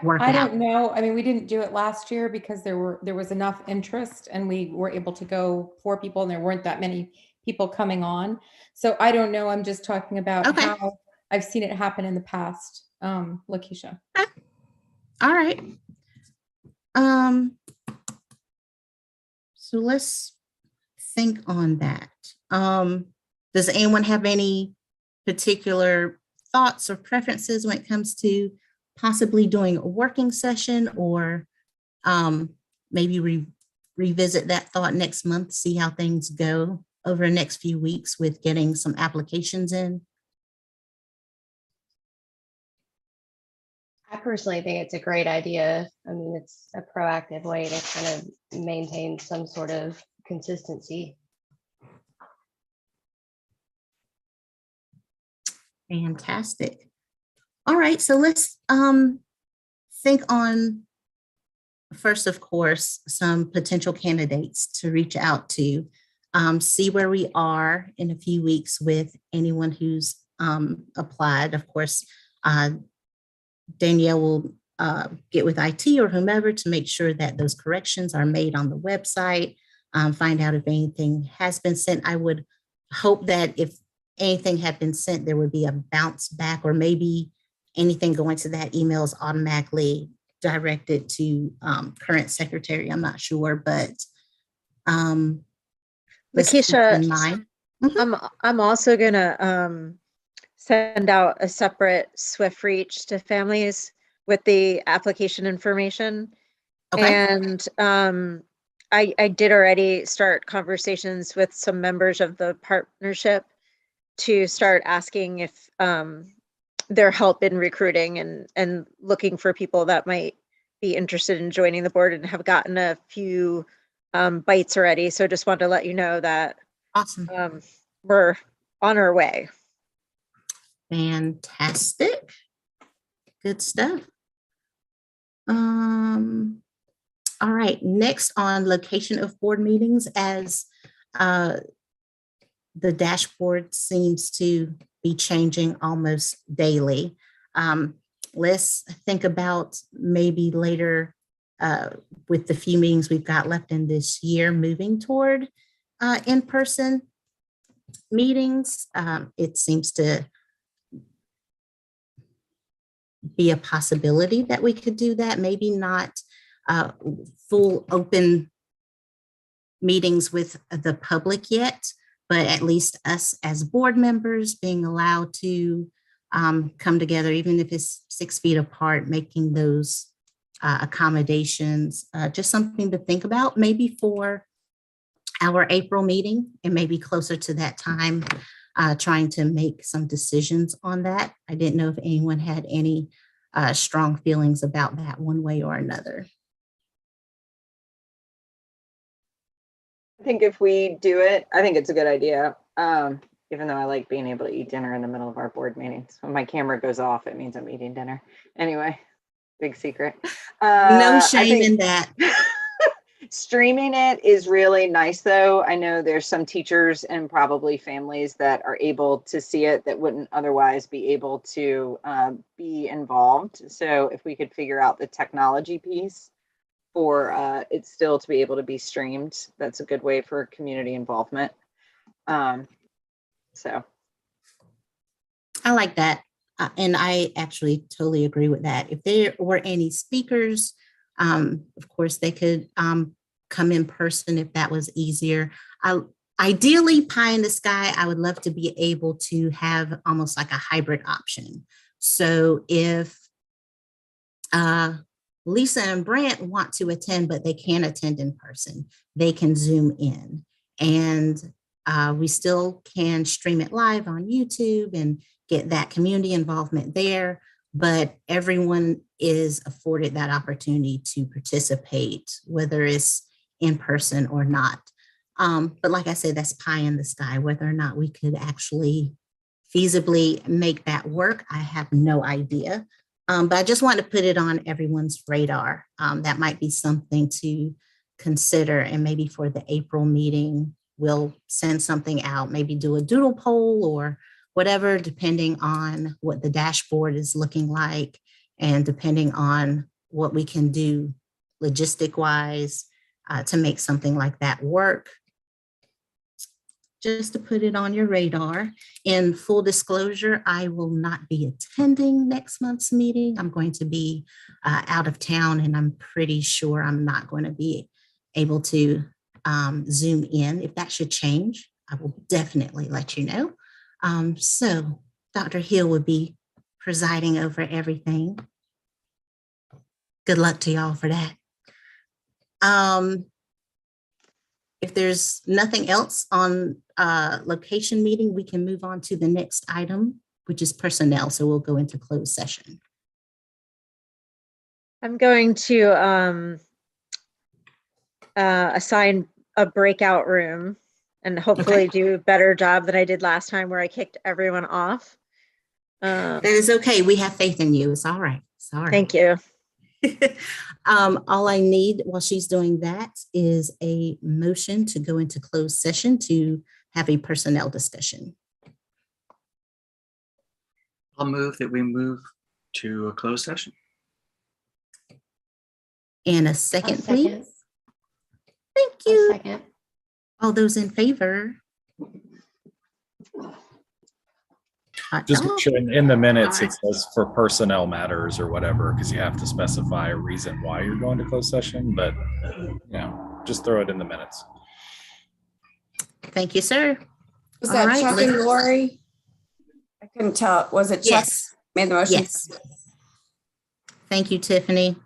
work out? I don't know. I mean, we didn't do it last year because there was enough interest, and we were able to go 4 people, and there weren't that many people coming on. So I don't know. I'm just talking about how I've seen it happen in the past. Lakeisha. Okay. All right. So let's think on that. Does anyone have any particular thoughts or preferences when it comes to possibly doing a working session, or maybe revisit that thought next month, see how things go over the next few weeks with getting some applications in? I personally think it's a great idea. I mean, it's a proactive way to kind of maintain some sort of consistency. Fantastic. All right, so let's think on, first, of course, some potential candidates to reach out to, see where we are in a few weeks with anyone who's applied. Of course, Danielle will get with IT or whomever to make sure that those corrections are made on the website, find out if anything has been sent. I would hope that if anything had been sent, there would be a bounce back, or maybe anything going to that email is automatically directed to current secretary. I'm not sure, but Lakeisha, I'm also gonna send out a separate Swift reach to families with the application information. Okay. And I did already start conversations with some members of the partnership to start asking if their help in recruiting and looking for people that might be interested in joining the board, and have gotten a few bites already. So just wanted to let you know that awesome. We're on our way. Fantastic. Good stuff. All right, next on location of board meetings, as the dashboard seems to be changing almost daily. Let's think about maybe later with the few meetings we've got left in this year, moving toward in-person meetings. It seems to be a possibility that we could do that. Maybe not full open meetings with the public yet, but at least us as board members being allowed to come together, even if it's 6 feet apart, making those accommodations, just something to think about maybe for our April meeting, and maybe closer to that time, trying to make some decisions on that. I didn't know if anyone had any strong feelings about that one way or another. I think if we do it, I think it's a good idea. Even though I like being able to eat dinner in the middle of our board meetings. When my camera goes off, it means I'm eating dinner. Anyway, big secret. No shame in that. Streaming it is really nice, though. I know there's some teachers and probably families that are able to see it that wouldn't otherwise be able to be involved. So if we could figure out the technology piece for it still to be able to be streamed, that's a good way for community involvement. So I like that. And I actually totally agree with that. If there were any speakers, of course, they could come in person if that was easier. Ideally, pie in the sky, I would love to be able to have almost like a hybrid option. So if Lisa and Brant want to attend, but they can't attend in person, they can Zoom in. And we still can stream it live on YouTube and get that community involvement there, but everyone is afforded that opportunity to participate, whether it's in person or not. But like I said, that's pie in the sky. Whether or not we could actually feasibly make that work, I have no idea. But I just want to put it on everyone's radar. That might be something to consider, and maybe for the April meeting, we'll send something out, maybe do a doodle poll or whatever, depending on what the dashboard is looking like and depending on what we can do logistic wise to make something like that work. Just to put it on your radar. In full disclosure, I will not be attending next month's meeting. I'm going to be out of town, and I'm pretty sure I'm not going to be able to Zoom in. If that should change, I will definitely let you know. So Dr. Hill would be presiding over everything. Good luck to y'all for that. If there's nothing else on location meeting, we can move on to the next item, which is personnel. So we'll go into closed session. I'm going to assign a breakout room and hopefully do a better job than I did last time where I kicked everyone off. That is okay. We have faith in you. It's all right. It's all right. Thank you. All I need while she's doing that is a motion to go into closed session to have a personnel discussion. I'll move that we move to a closed session. And a second, I'll please. second. Thank I'll you. second. All those in favor? Just make sure in the minutes it says for personnel matters or whatever, because you have to specify a reason why you're going to closed session, but you know, just throw it in the minutes. Thank you, sir. Was All that right, Chuck and let's- Lori? I couldn't tell. Was it Chuck Yes. made the motion? Yes. Thank you, Tiffany.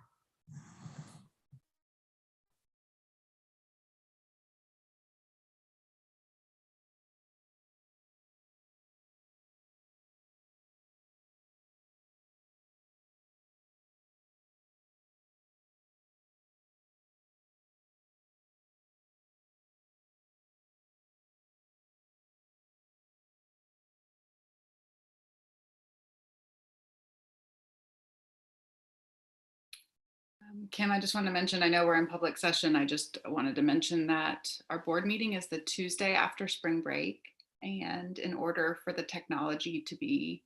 Kim, I just want to mention, I know we're in public session. I just wanted to mention that our board meeting is the Tuesday after spring break. And in order for the technology to be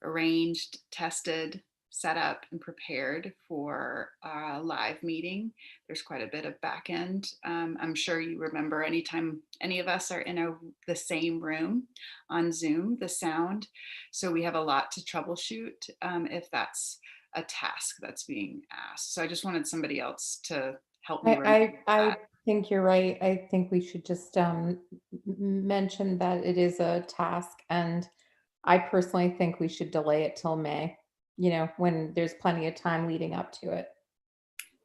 arranged, tested, set up, and prepared for a live meeting, there's quite a bit of back end. I'm sure you remember anytime any of us are in the same room on Zoom, the sound. So we have a lot to troubleshoot if that's a task that's being asked. So I just wanted somebody else to help me. I think you're right. I think we should just mention that it is a task, and I personally think we should delay it till May, when there's plenty of time leading up to it.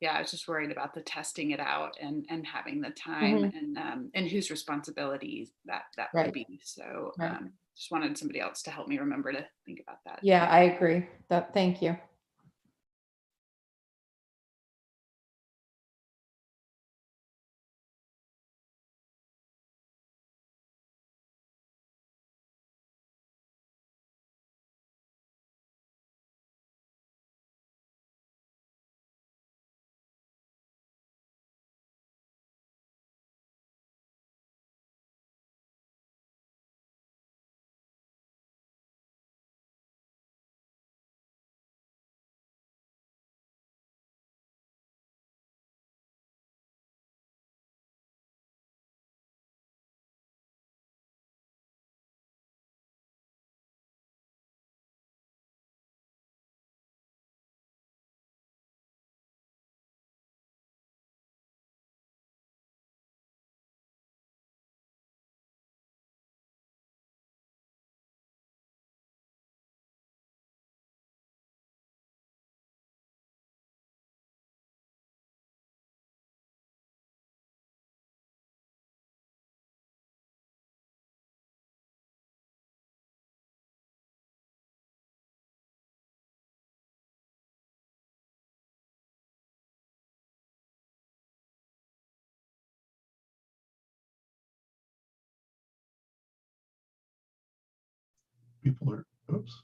Yeah, I was just worried about the testing it out and having the time Mhm. and whose responsibilities that would Right. be. So Right. just wanted somebody else to help me remember to think about that. Yeah, I agree. Thank you. People are, oops.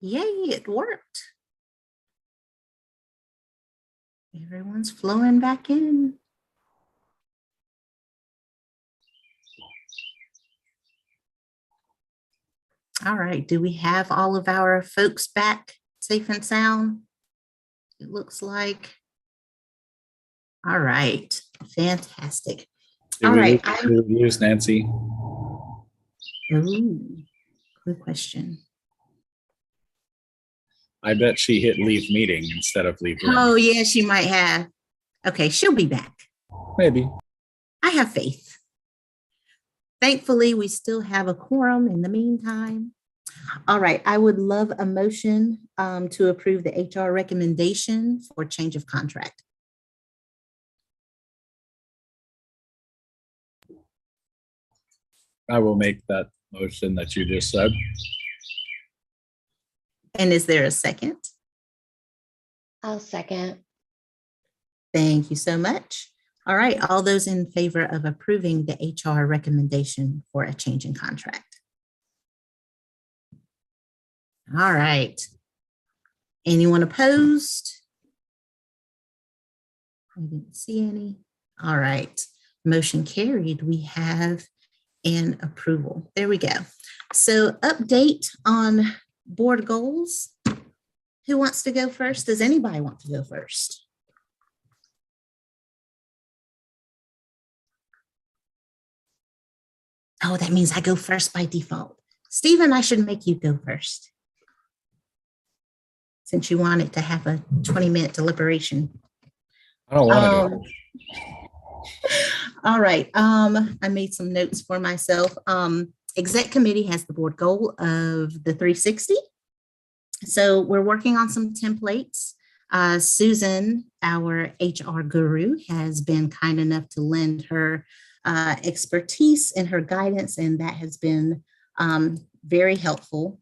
Yay, it worked. Everyone's flowing back in. All right, do we have all of our folks back safe and sound? It looks like. All right, fantastic. Did All we right. use Nancy? Ooh, good question. I bet she hit leave meeting instead of leave room. Oh, yeah, she might have. Okay, she'll be back. Maybe. I have faith. Thankfully, we still have a quorum in the meantime. All right, I would love a motion to approve the HR recommendation for change of contract. I will make that motion that you just said. And is there a second? I'll second. Thank you so much. All right, all those in favor of approving the HR recommendation for a change in contract. All right. Anyone opposed? I didn't see any. All right, motion carried. We have an approval. There we go. So update on board goals. Who wants to go first? Does anybody want to go first? Oh, that means I go first by default. Stephen, I should make you go first, since you wanted to have a 20-minute deliberation. I don't want to go. All right. I made some notes for myself. Exec committee has the board goal of the 360. So we're working on some templates. Susan, our HR guru, has been kind enough to lend her expertise and her guidance, and that has been very helpful.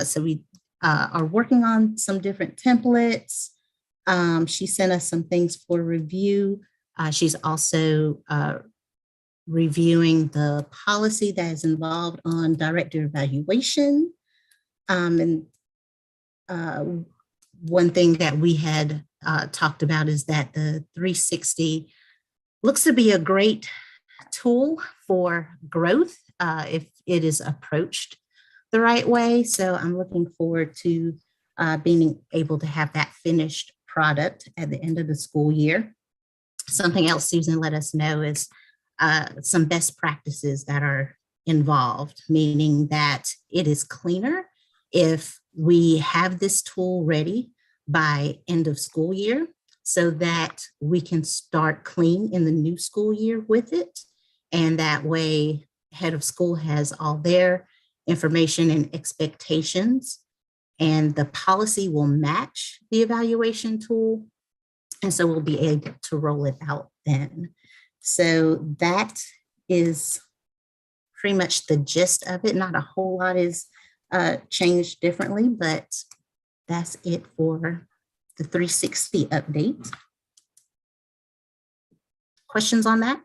So we are working on some different templates. She sent us some things for review. She's also reviewing the policy that is involved on director evaluation. And one thing that we had talked about is that the 360 looks to be a great tool for growth if it is approached the right way. So I'm looking forward to being able to have that finished product at the end of the school year. Something else Susan let us know is some best practices that are involved, meaning that it is cleaner if we have this tool ready by end of school year so that we can start clean in the new school year with it. And that way, head of school has all their information and expectations, and the policy will match the evaluation tool. And so we'll be able to roll it out then. So that is pretty much the gist of it. Not a whole lot is changed differently, but that's it for the 360 update. Questions on that?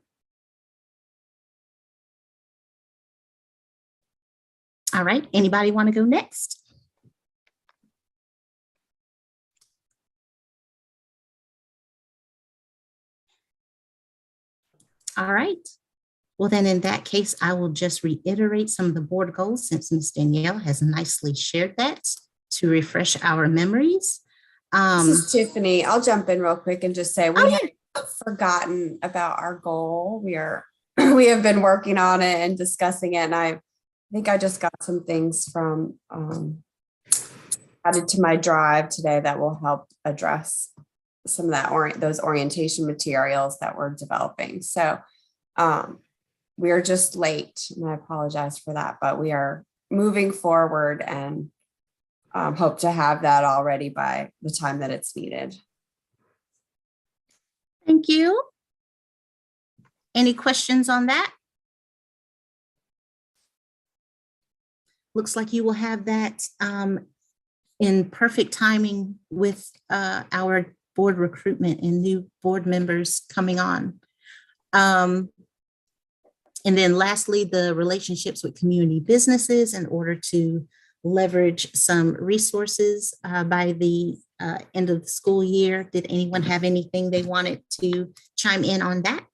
All right, anybody want to go next? All right. Well, then in that case, I will just reiterate some of the board goals since Ms. Danielle has nicely shared that to refresh our memories. This is Tiffany. I'll jump in real quick and just say we have forgotten about our goal. We have been working on it and discussing it, and I think I just got some things from added to my drive today that will help address some of that those orientation materials that we're developing. So we are just late, and I apologize for that, but we are moving forward and hope to have that all ready by the time that it's needed. Thank you. Any questions on that? Looks like you will have that in perfect timing with our board recruitment and new board members coming on. And then lastly, the relationships with community businesses in order to leverage some resources by the end of the school year. Did anyone have anything they wanted to chime in on that?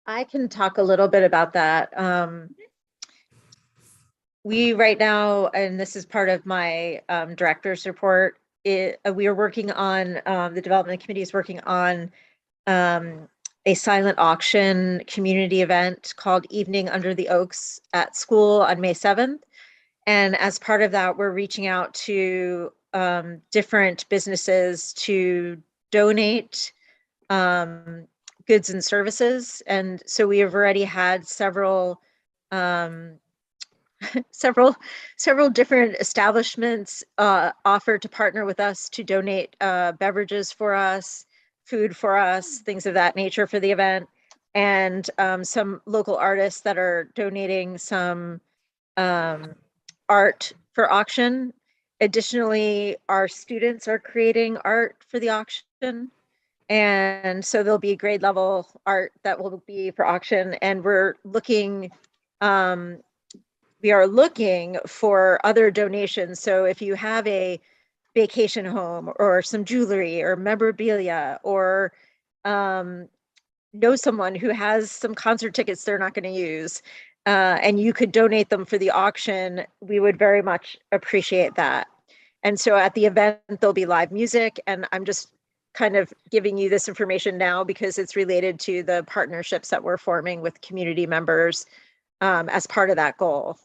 I can talk a little bit about that. We right now, and this is part of my director's report, we are working on, the development committee is working on a silent auction community event called Evening Under the Oaks at school on May 7th. And as part of that, we're reaching out to different businesses to donate goods and services. And so we have already had several several different establishments offer to partner with us to donate beverages for us, food for us, things of that nature for the event, and some local artists that are donating some art for auction. Additionally, our students are creating art for the auction. And so there'll be grade level art that will be for auction. And we're looking, we are looking for other donations. So if you have a vacation home or some jewelry or memorabilia, or know someone who has some concert tickets they're not going to use, and you could donate them for the auction, we would very much appreciate that. And so at the event, there'll be live music, and I'm just kind of giving you this information now because it's related to the partnerships that we're forming with community members as part of that goal.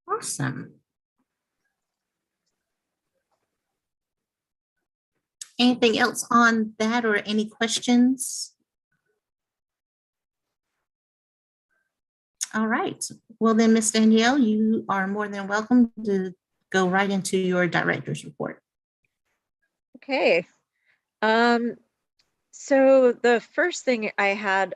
Awesome. Anything else on that or any questions? All right. Well then, Ms. Danielle, you are more than welcome to go right into your director's report. Okay. So the first thing I had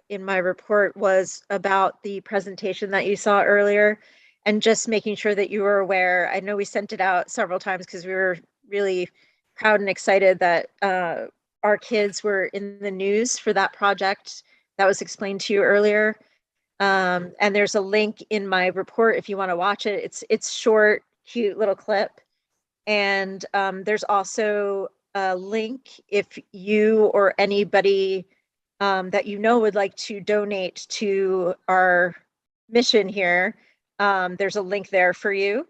in my report was about the presentation that you saw earlier, and just making sure that you were aware. I know we sent it out several times because we were really proud and excited that our kids were in the news for that project that was explained to you earlier. And there's a link in my report if you want to watch it. It's short, cute little clip. And there's also a link if you or anybody that you know would like to donate to our mission here. There's a link there for you.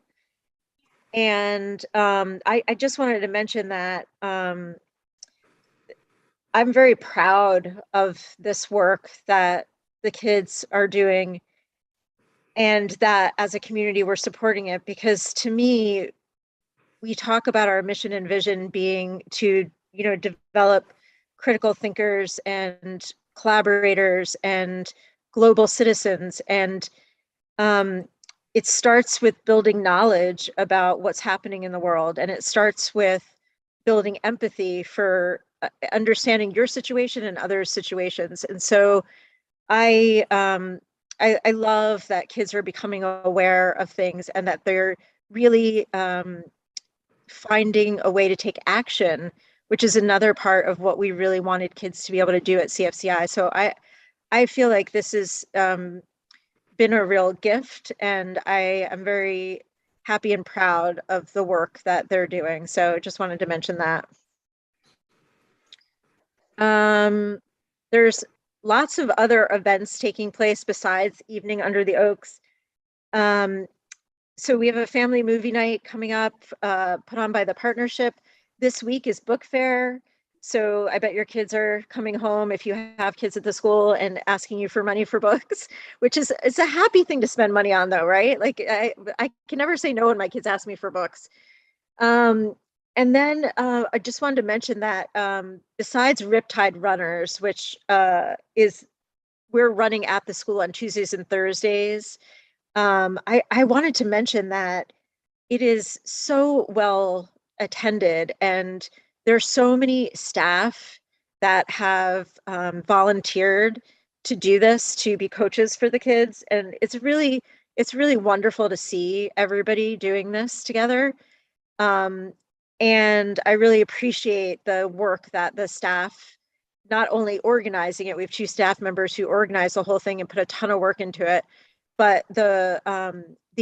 And I just wanted to mention that I'm very proud of this work that the kids are doing, and that as a community we're supporting it, because to me, we talk about our mission and vision being to, develop critical thinkers and collaborators and global citizens. And it starts with building knowledge about what's happening in the world. And it starts with building empathy for understanding your situation and others' situations. And so I love that kids are becoming aware of things, and that they're really finding a way to take action, which is another part of what we really wanted kids to be able to do at CFCI. So I feel like this has been a real gift, and I am very happy and proud of the work that they're doing. So just wanted to mention that. There's lots of other events taking place besides Evening Under the Oaks. So we have a family movie night coming up, put on by the partnership. This week is book fair. So I bet your kids are coming home, if you have kids at the school, and asking you for money for books, which is, it's a happy thing to spend money on though, right? Like I can never say no when my kids ask me for books. And then I just wanted to mention that besides Riptide Runners, which we're running at the school on Tuesdays and Thursdays, I wanted to mention that it is so well attended, and there's so many staff that have volunteered to do this, to be coaches for the kids. And it's really wonderful to see everybody doing this together. And I really appreciate the work that the staff, not only organizing it, we have 2 staff members who organize the whole thing and put a ton of work into it, but the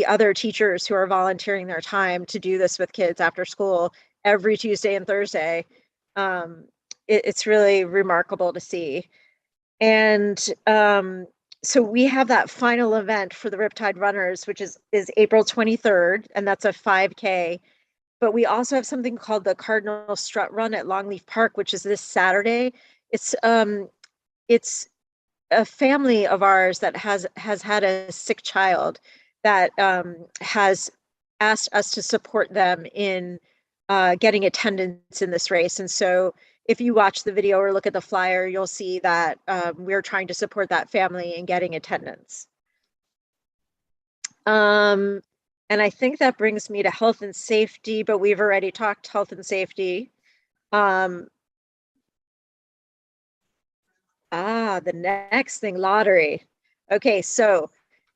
other teachers who are volunteering their time to do this with kids after school every Tuesday and Thursday, it's really remarkable to see. And so we have that final event for the Riptide Runners, which is April 23rd, and that's a 5K. But we also have something called the Cardinal Strut Run at Longleaf Park, which is this Saturday. It's a family of ours that has had a sick child that has asked us to support them in getting attendance in this race. And so if you watch the video or look at the flyer, you'll see that we're trying to support that family in getting attendance. And I think that brings me to health and safety, but we've already talked health and safety. The next thing, lottery. Okay, so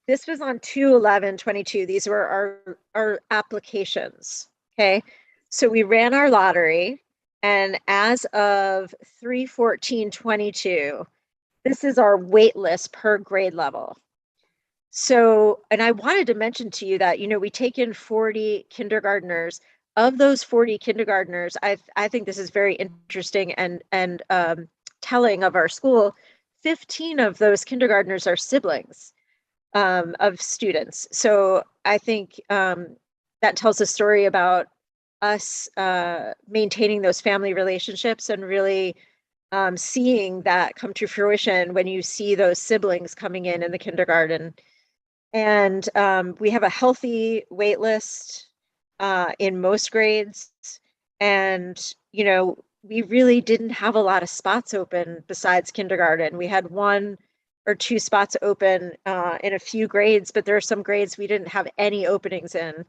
this was on 2/11/22. These were our applications. Okay, so we ran our lottery, and as of 3/14/22, this is our wait list per grade level. So, and I wanted to mention to you that, we take in 40 kindergartners. Of those 40 kindergartners, I think this is very interesting and telling of our school. 15 of those kindergartners are siblings of students. So I think that tells a story about us maintaining those family relationships and really seeing that come to fruition when you see those siblings coming in the kindergarten. And we have a healthy wait list in most grades. And, we really didn't have a lot of spots open besides kindergarten. We had 1 or 2 spots open in a few grades, but there are some grades we didn't have any openings in.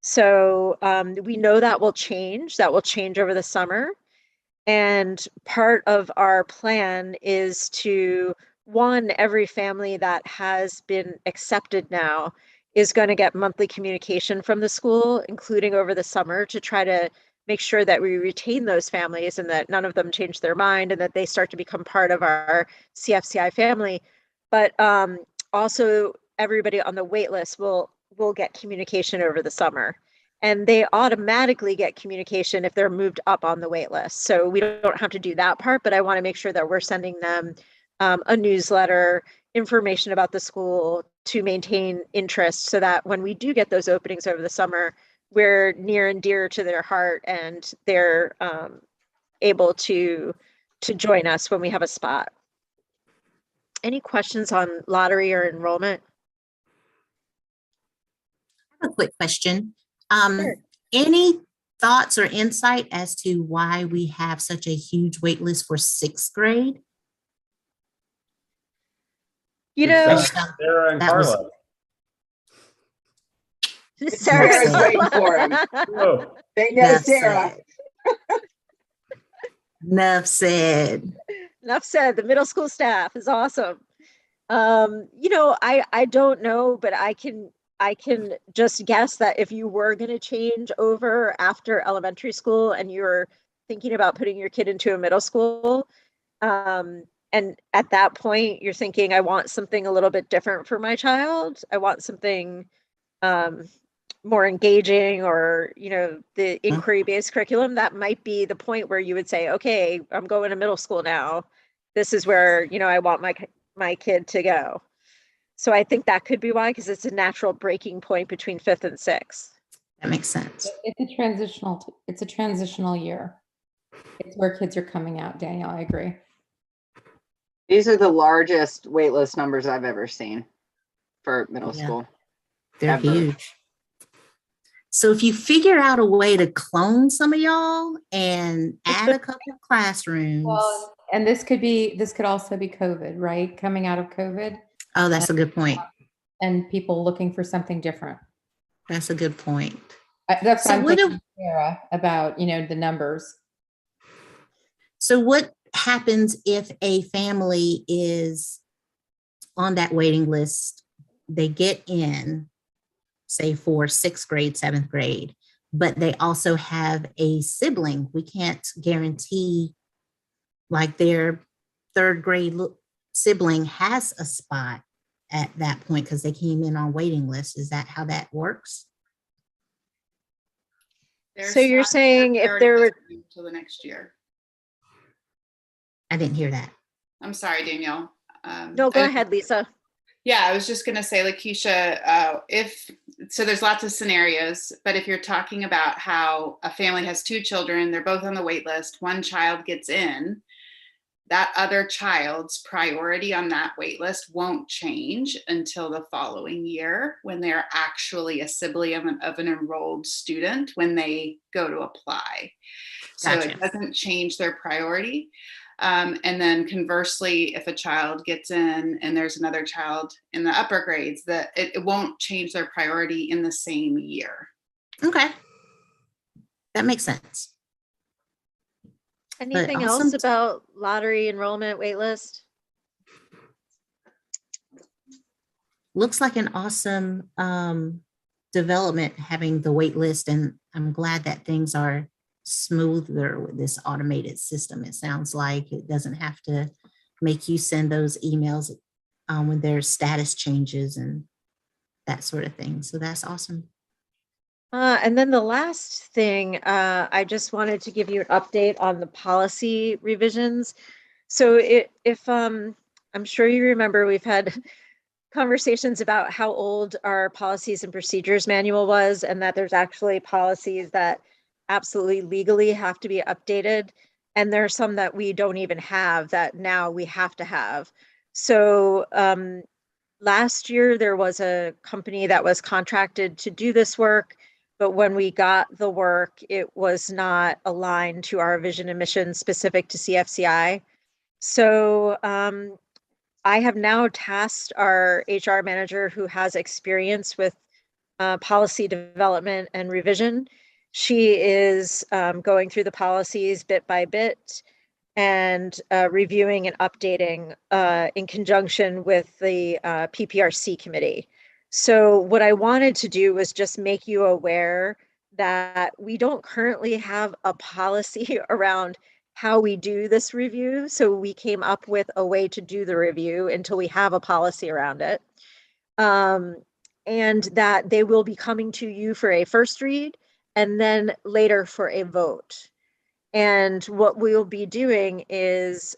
So we know that will change. That will change over the summer. And part of our plan is to, every family that has been accepted now is going to get monthly communication from the school, including over the summer, to try to make sure that we retain those families and that none of them change their mind and that they start to become part of our CFCI family. But also everybody on the wait list will get communication over the summer. And they automatically get communication if they're moved up on the wait list. So we don't have to do that part, but I want to make sure that we're sending them a newsletter, information about the school to maintain interest so that when we do get those openings over the summer, we're near and dear to their heart and they're able to join us when we have a spot. Any questions on lottery or enrollment? I have a quick question. Sure. Any thoughts or insight as to why we have such a huge wait list for 6th grade? Sarah and Carla. Sarah's waiting for him. Oh. They know Sarah. Enough said. Enough said. The middle school staff is awesome. I don't know, but I can just guess that if you were going to change over after elementary school and you're thinking about putting your kid into a middle school, and at that point you're thinking, I want something a little bit different for my child. I want something more engaging, or, the inquiry-based curriculum. That might be the point where you would say, okay, I'm going to middle school now. This is where, I want my kid to go. So I think that could be why, because it's a natural breaking point between 5th and 6th. That makes sense. It's a transitional year. It's where kids are coming out, Danielle, I agree. These are the largest waitlist numbers I've ever seen for middle school. They're Ever. huge. So if you figure out a way to clone some of y'all and add a couple of classrooms. Well, and this could also be COVID, right? Coming out of COVID. Oh, that's a good point. And people looking for something different. That's a good point. That's So what I'm what thinking, Sarah, about, the numbers. So what happens if a family is on that waiting list? They get in, say, for 6th grade, 7th grade, but they also have a sibling. We can't guarantee like their 3rd grade sibling has a spot. at that point because they came in on waiting lists. Is that how that works? So you're saying if there were till the next year. I didn't hear that. I'm sorry, Danielle. No, go ahead, Lisa. Yeah, I was just going to say, Lakeisha, so there's lots of scenarios, but if you're talking about how a family has 2 children, they're both on the wait list, one child gets in, that other child's priority on that wait list won't change until the following year when they're actually a sibling of an enrolled student when they go to apply. So Gotcha. it doesn't change their priority. And then conversely, if a child gets in and there's another child in the upper grades, that it won't change their priority in the same year. Okay. That makes sense. Anything awesome. else about lottery enrollment waitlist? Looks like an awesome development having the wait list, and I'm glad that things are smoother with this automated system. It sounds like it doesn't have to make you send those emails when there's status changes and that sort of thing. So that's awesome. And then the last thing, I just wanted to give you an update on the policy revisions. So if I'm sure you remember, we've had conversations about how old our policies and procedures manual was, and that there's actually policies that absolutely legally have to be updated. And there are some that we don't even have that now we have to have. So last year, there was a company that was contracted to do this work. But when we got the work, it was not aligned to our vision and mission specific to CFCI. So I have now tasked our HR manager who has experience with policy development and revision. She is going through the policies bit by bit and reviewing and updating in conjunction with the PPRC committee. So what I wanted to do was just make you aware that we don't currently have a policy around how we do this review. So we came up with a way to do the review until we have a policy around it. And that they will be coming to you for a first read and then later for a vote. And what we'll be doing is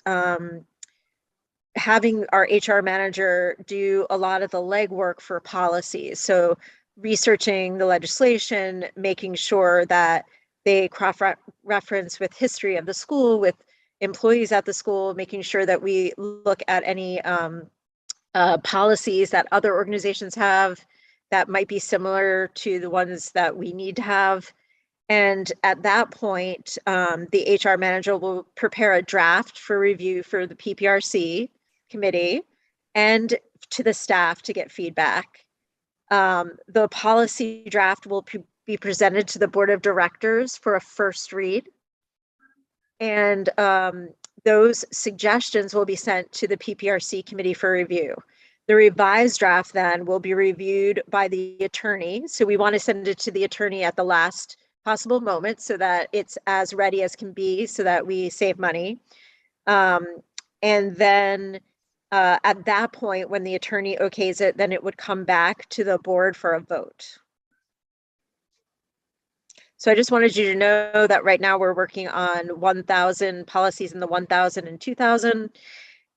having our HR manager do a lot of the legwork for policies. So researching the legislation, making sure that they cross-reference with history of the school, with employees at the school, making sure that we look at any policies that other organizations have that might be similar to the ones that we need to have. And at that point, the HR manager will prepare a draft for review for the PPRC committee and to the staff to get feedback. The policy draft will be presented to the board of directors for a first read. And those suggestions will be sent to the PPRC committee for review. The revised draft then will be reviewed by the attorney. So we want to send it to the attorney at the last possible moment so that it's as ready as can be so that we save money. And then at that point, when the attorney okays it, then it would come back to the board for a vote. So I just wanted you to know that right now we're working on 1,000 policies in the 1,000 and 2,000,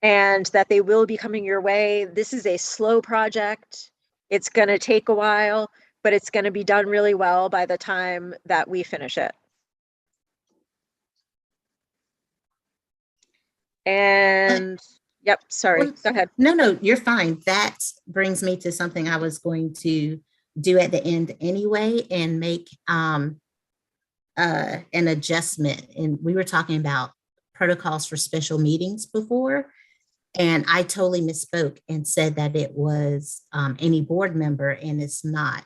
and that they will be coming your way. This is a slow project. It's going to take a while, but it's going to be done really well by the time that we finish it. And yep, sorry, go ahead. No, you're fine. That brings me to something I was going to do at the end anyway and make an adjustment. And we were talking about protocols for special meetings before, and I totally misspoke and said that it was any board member, and it's not.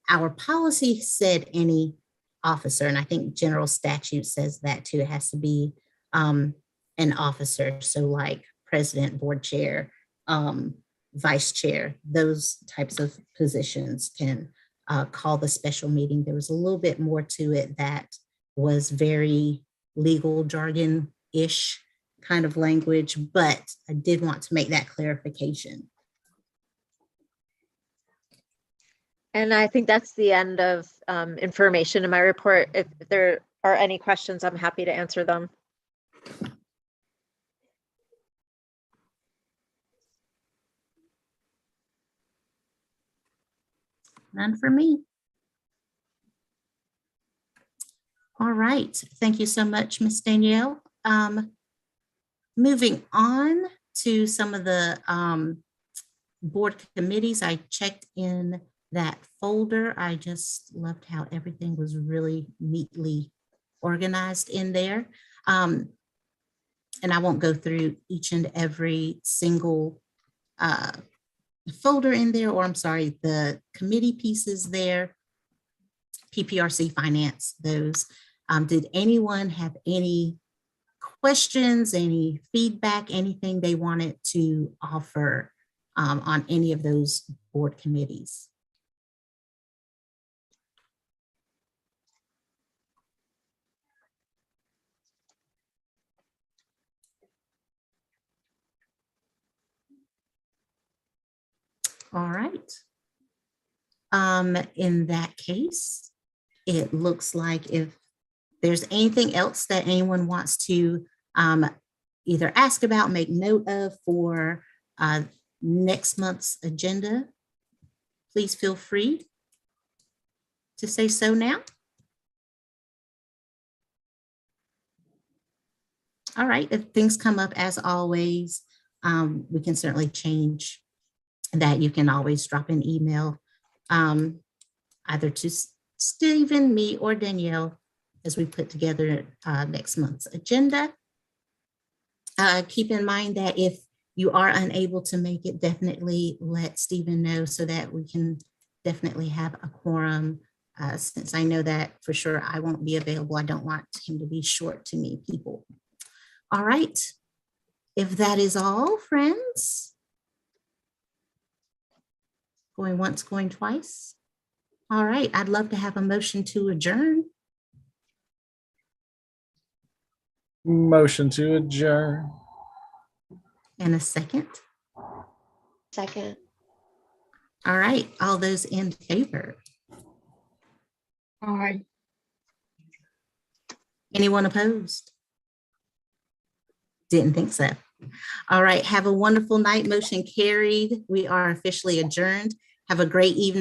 Our policy said any officer, and I think general statute says that too. It has to be an officer. So like president, board chair, vice chair, those types of positions can call the special meeting. There was a little bit more to it that was very legal jargon-ish kind of language, but I did want to make that clarification. And I think that's the end of information in my report. If there are any questions, I'm happy to answer them. None for me. All right. Thank you so much, Ms. Danielle. Moving on to some of the board committees, I checked in that folder. I just loved how everything was really neatly organized in there. And I won't go through each and every single folder in there, or I'm sorry, the committee pieces there, PPRC finance, those. Did anyone have any questions, any feedback, anything they wanted to offer on any of those board committees? All right. In that case, it looks like if there's anything else that anyone wants to either ask about, make note of for next month's agenda, please feel free to say so now. All right, if things come up, as always, we can certainly change that. You can always drop an email either to Stephen, me, or Danielle as we put together next month's agenda. Keep in mind that if you are unable to make it, definitely let Stephen know so that we can definitely have a quorum. Since I know that for sure I won't be available, I don't want him to be short to me people. All right, if that is all, friends. Going once, going twice. All right, I'd love to have a motion to adjourn. Motion to adjourn. And a second. Second. All right, all those in favor? Aye. Anyone opposed? Didn't think so. All right, have a wonderful night. Motion carried. We are officially adjourned. Have a great evening.